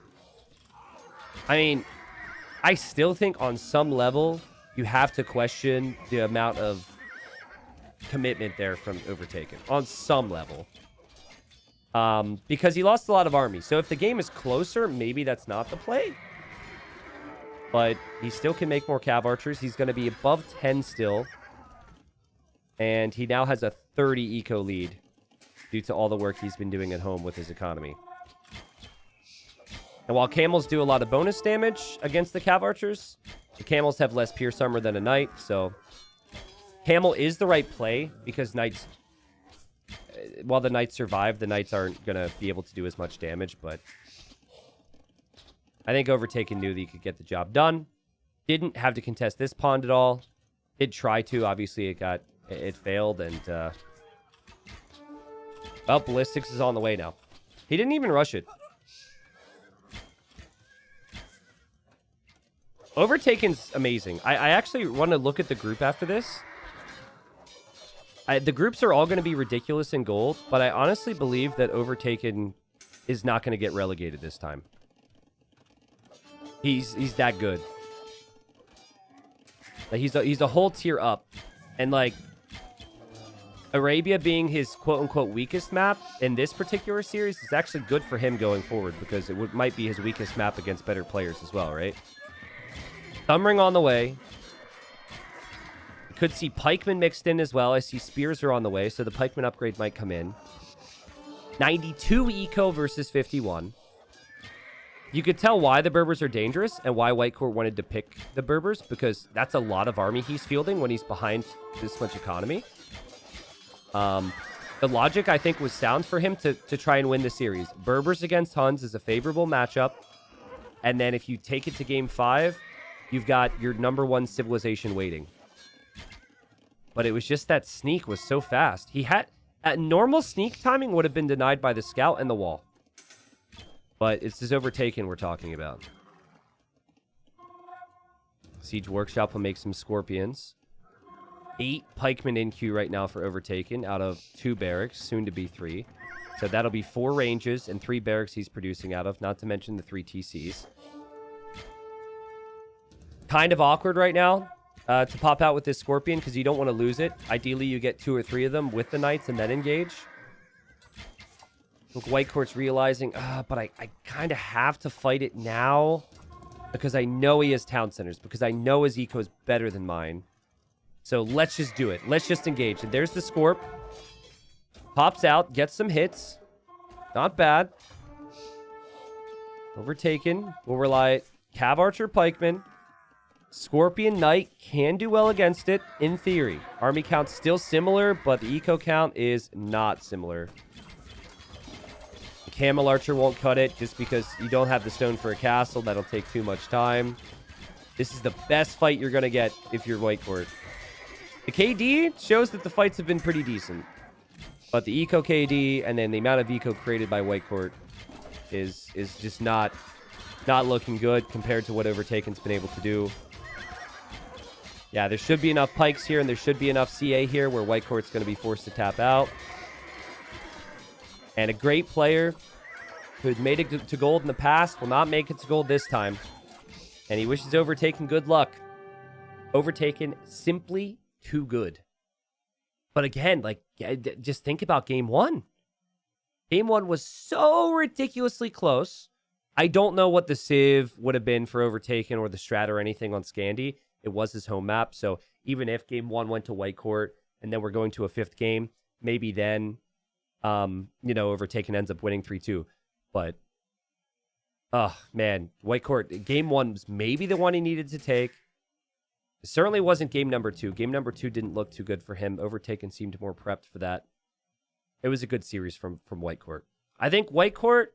I mean, I still think on some level, you have to question the amount of commitment there from Overtaken. On some level. Because he lost a lot of army. So if the game is closer, maybe that's not the play. But he still can make more Cav Archers. He's going to be above 10 still. And he now has a 30 eco lead due to all the work he's been doing at home with his economy. And while camels do a lot of bonus damage against the Cav Archers, the camels have less pierce armor than a knight. So camel is the right play because knights... While the knights survive, the knights aren't going to be able to do as much damage, but... I think Overtaken knew that he could get the job done. Didn't have to contest this pond at all. Did try to. Obviously, it failed. And, well, Ballistics is on the way now. He didn't even rush it. Overtaken's amazing. I actually want to look at the group after this. The groups are all going to be ridiculous in gold, but I honestly believe that Overtaken is not going to get relegated this time. He's that good. Like he's a whole tier up. And like Arabia being his quote-unquote weakest map in this particular series is actually good for him going forward because it might be his weakest map against better players as well, right? Thumb Ring on the way. Could see Pikemen mixed in as well. I see Spears are on the way, so the Pikemen upgrade might come in. 92 eco versus 51. You could tell why the Berbers are dangerous and why Whitecourt wanted to pick the Berbers, because that's a lot of army he's fielding when he's behind this much economy. The logic, I think, was sound for him to try and win the series. Berbers against Huns is a favorable matchup. And then if you take it to game 5, you've got your #1 civilization waiting. But it was just that sneak was so fast. He had... At normal sneak timing would have been denied by the scout and the wall. But it's this Overtaken we're talking about. Siege Workshop will make some Scorpions. 8 pikemen in queue right now for Overtaken out of 2 barracks, soon to be 3. So that'll be 4 ranges and 3 barracks he's producing out of, not to mention the 3 TCs. Kind of awkward right now to pop out with this Scorpion because you don't want to lose it. Ideally, you get 2 or 3 of them with the Knights and then engage. Look, Whitecourt's realizing, but I kind of have to fight it now because I know he has town centers, because I know his eco is better than mine. So let's just do it. Let's just engage. And there's the Scorp. Pops out, gets some hits. Not bad. Overtaken. We'll rely Cav Archer Pikeman. Scorpion Knight can do well against it, in theory. Army count's still similar, but the eco count is not similar. The Camel Archer won't cut it just because you don't have the stone for a castle. That'll take too much time. This is the best fight you're going to get if you're Whitecourt. The KD shows that the fights have been pretty decent. But the eco KD and then the amount of eco created by Whitecourt is just not looking good compared to what Overtaken's been able to do. Yeah, there should be enough pikes here, and there should be enough CA here where Whitecourt's going to be forced to tap out. And a great player who had made it to gold in the past will not make it to gold this time. And he wishes Overtaken good luck. Overtaken simply too good. But again, like, just think about game 1. Game 1 was so ridiculously close. I don't know what the Civ would have been for Overtaken or the strat or anything on Scandi. It was his home map. So even if game 1 went to Whitecourt and then we're going to a 5th game, maybe then, Overtaken ends up winning 3-2. But, oh, man, Whitecourt, game 1 was maybe the one he needed to take. It certainly wasn't game number 2. Game number 2 didn't look too good for him. Overtaken seemed more prepped for that. It was a good series from Whitecourt. I think Whitecourt,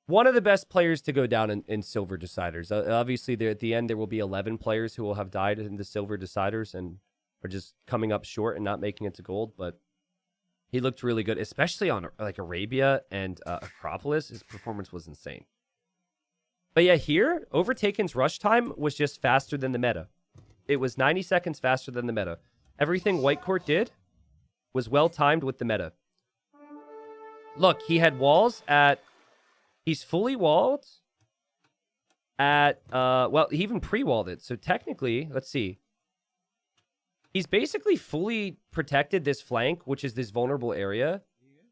one of the best players to go down in Silver Deciders. Obviously, at the end, there will be 11 players who will have died in the Silver Deciders and are just coming up short and not making it to gold. But he looked really good, especially on like Arabia and Acropolis. His performance was insane. But yeah, here, Overtaken's rush time was just faster than the meta. It was 90 seconds faster than the meta. Everything Whitecourt did was well-timed with the meta. Look, he had walls at... He's fully walled at... he even pre-walled it. So technically, let's see. He's basically fully protected this flank, which is this vulnerable area,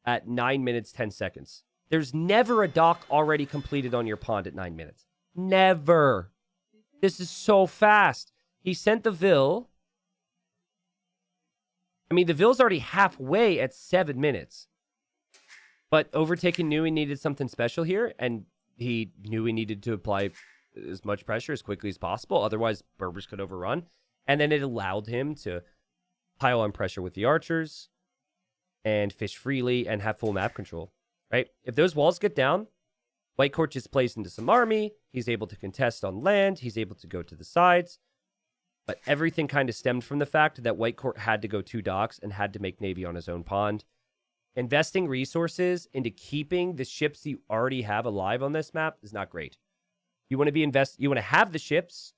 at 9 minutes, 10 seconds. There's never a dock already completed on your pond at 9 minutes. Never. This is so fast. He sent the Vil. I mean, the Vil's already halfway at 7 minutes. But Overtaken knew he needed something special here, and he knew he needed to apply as much pressure as quickly as possible. Otherwise, Berbers could overrun. And then it allowed him to pile on pressure with the archers and fish freely and have full map control. Right? If those walls get down, Whitecourt just plays into some army. He's able to contest on land. He's able to go to the sides. But everything kind of stemmed from the fact that Whitecourt had to go 2 docks and had to make navy on his own pond. Investing resources into keeping the ships you already have alive on this map is not great. You want to have the ships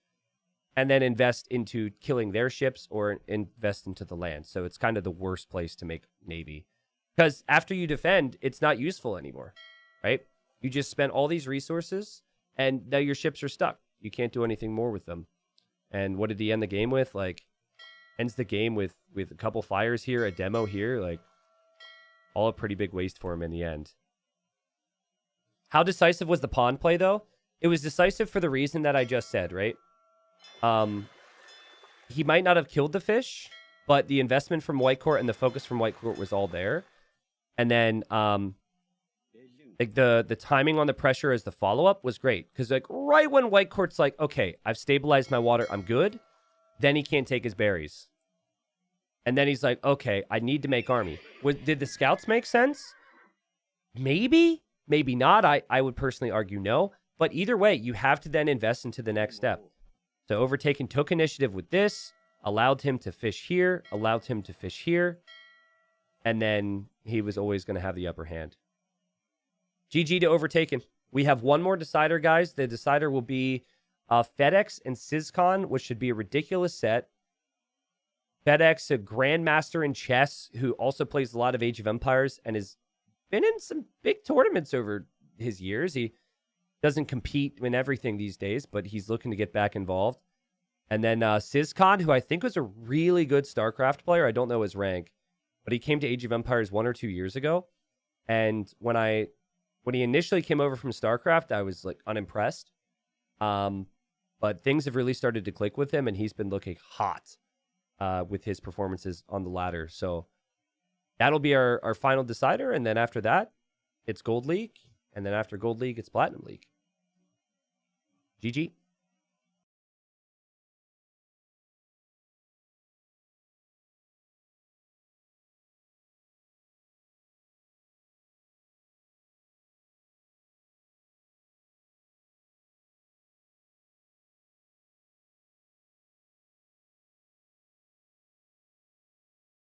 and then invest into killing their ships or invest into the land. So it's kind of the worst place to make navy. Because after you defend, it's not useful anymore, right? You just spent all these resources, and now your ships are stuck. You can't do anything more with them. And what did he end the game with? Like, ends the game with a couple fires here, a demo here, like, all a pretty big waste for him in the end. How decisive was the pawn play, though? It was decisive for the reason that I just said, right? He might not have killed the fish, but the investment from Whitecourt and the focus from Whitecourt was all there. And then like the timing on the pressure as the follow-up was great. Because like right when Whitecourt's like, okay, I've stabilized my water, I'm good. Then he can't take his berries. And then he's like, okay, I need to make army. Did the scouts make sense? Maybe. Maybe not. I would personally argue no. But either way, you have to then invest into the next step. So Overtaken took initiative with this, allowed him to fish here, allowed him to fish here, and then he was always going to have the upper hand. GG to Overtaken. We have one more decider, guys. The decider will be FedEx and SizCon, which should be a ridiculous set. FedEx, a grandmaster in chess, who also plays a lot of Age of Empires and has been in some big tournaments over his years. He doesn't compete in everything these days, but he's looking to get back involved. And then SizCon, who I think was a really good StarCraft player. I don't know his rank, but he came to Age of Empires 1 or 2 years ago. And when he initially came over from StarCraft, I was like unimpressed. But things have really started to click with him, and he's been looking hot with his performances on the ladder. So that'll be our final decider. And then after that, it's Gold League. And then after Gold League, it's Platinum League. GG.